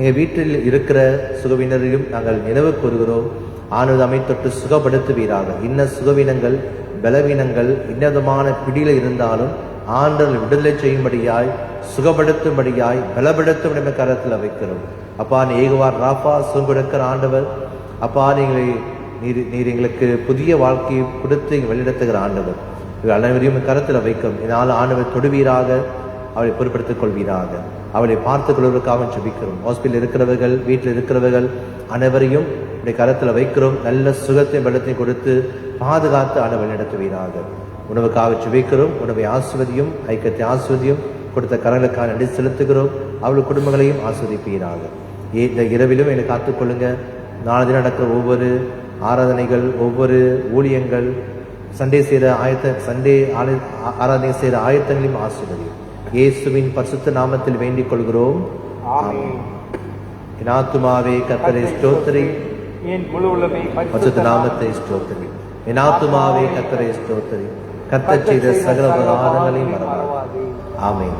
எங்கள் வீட்டில் இருக்கிற சுகவீனரையும் நாங்கள் நினைவு கூறுகிறோம். ஆண்டவர் நம்மை தொட்டு சுகப்படுத்துவீராக. இன்ன சுகவீனங்கள் பலவீனங்கள் இன்னதமான பிடியில் இருந்தாலும் ஆண்டவர் விடுதலை செய்யும்படியாய் சுகப்படுத்தும்படியாய் பலப்படுத்தும் நம்ம கரத்தில் வைக்கிறோம். அப்பா நீ ஏகுவார் ராப்பா சுகம் கொடுக்கிற ஆண்டவர். அப்பா நீர் எங்களுக்கு புதிய வாழ்க்கையை கொடுத்து வழிநடத்துகிற ஆண்டவர். இவர்கள் அனைவரையும் கரத்தில் வைக்கும். இதனால் ஆண்டவர் தொடுவீராக, அவளை பொறுப்படுத்திக் கொள்வீராக. அவளை பார்த்துக் கொள்வதற்காக ஜெபிக்கிறோம். ஹாஸ்பிட்டல் இருக்கிறவர்கள், வீட்டில் இருக்கிறவர்கள் அனைவரையும் இப்படி கரத்தில் வைக்கிறோம். நல்ல சுகத்தை பலத்தை கொடுத்து பாதுகாத்து ஆண்டவர் நடத்துவீராக. உணவுக்காக ஜெபிக்கிறோம். உணவை ஆசிர்வதியும், ஐக்கியத்தை ஆசிர்வதியும். கொடுத்த கரங்களுக்காக நன்றி செலுத்துகிறோம். அவள் குடும்பங்களையும் ஆஸ்வதிப்பீராக. இந்த இரவிலும் என்னை காத்துக்கொள்ளுங்க. நாளை தினம் நடக்கிற ஒவ்வொரு ஆராதனைகள், ஒவ்வொரு ஊழியங்கள், சண்டே ஆராதனை செய்கிற ஆயத்தங்களையும் ஆசீர்வதியும். இயேசுவின் பரிசுத்த நாமத்தில் வேண்டிக் கொள்கிறோம். ஆமென். என் ஆத்துமாவே கர்த்தரை ஸ்தோத்திரி, என் முழு உள்ளமே பரிசுத்த நாமத்தை ஸ்தோத்திரி. என் ஆத்துமாவே கர்த்தரை ஸ்தோத்திரி, கர்த்தர் செய்த சகல உபகாரங்களையும் மறவாதே. ஆமென்.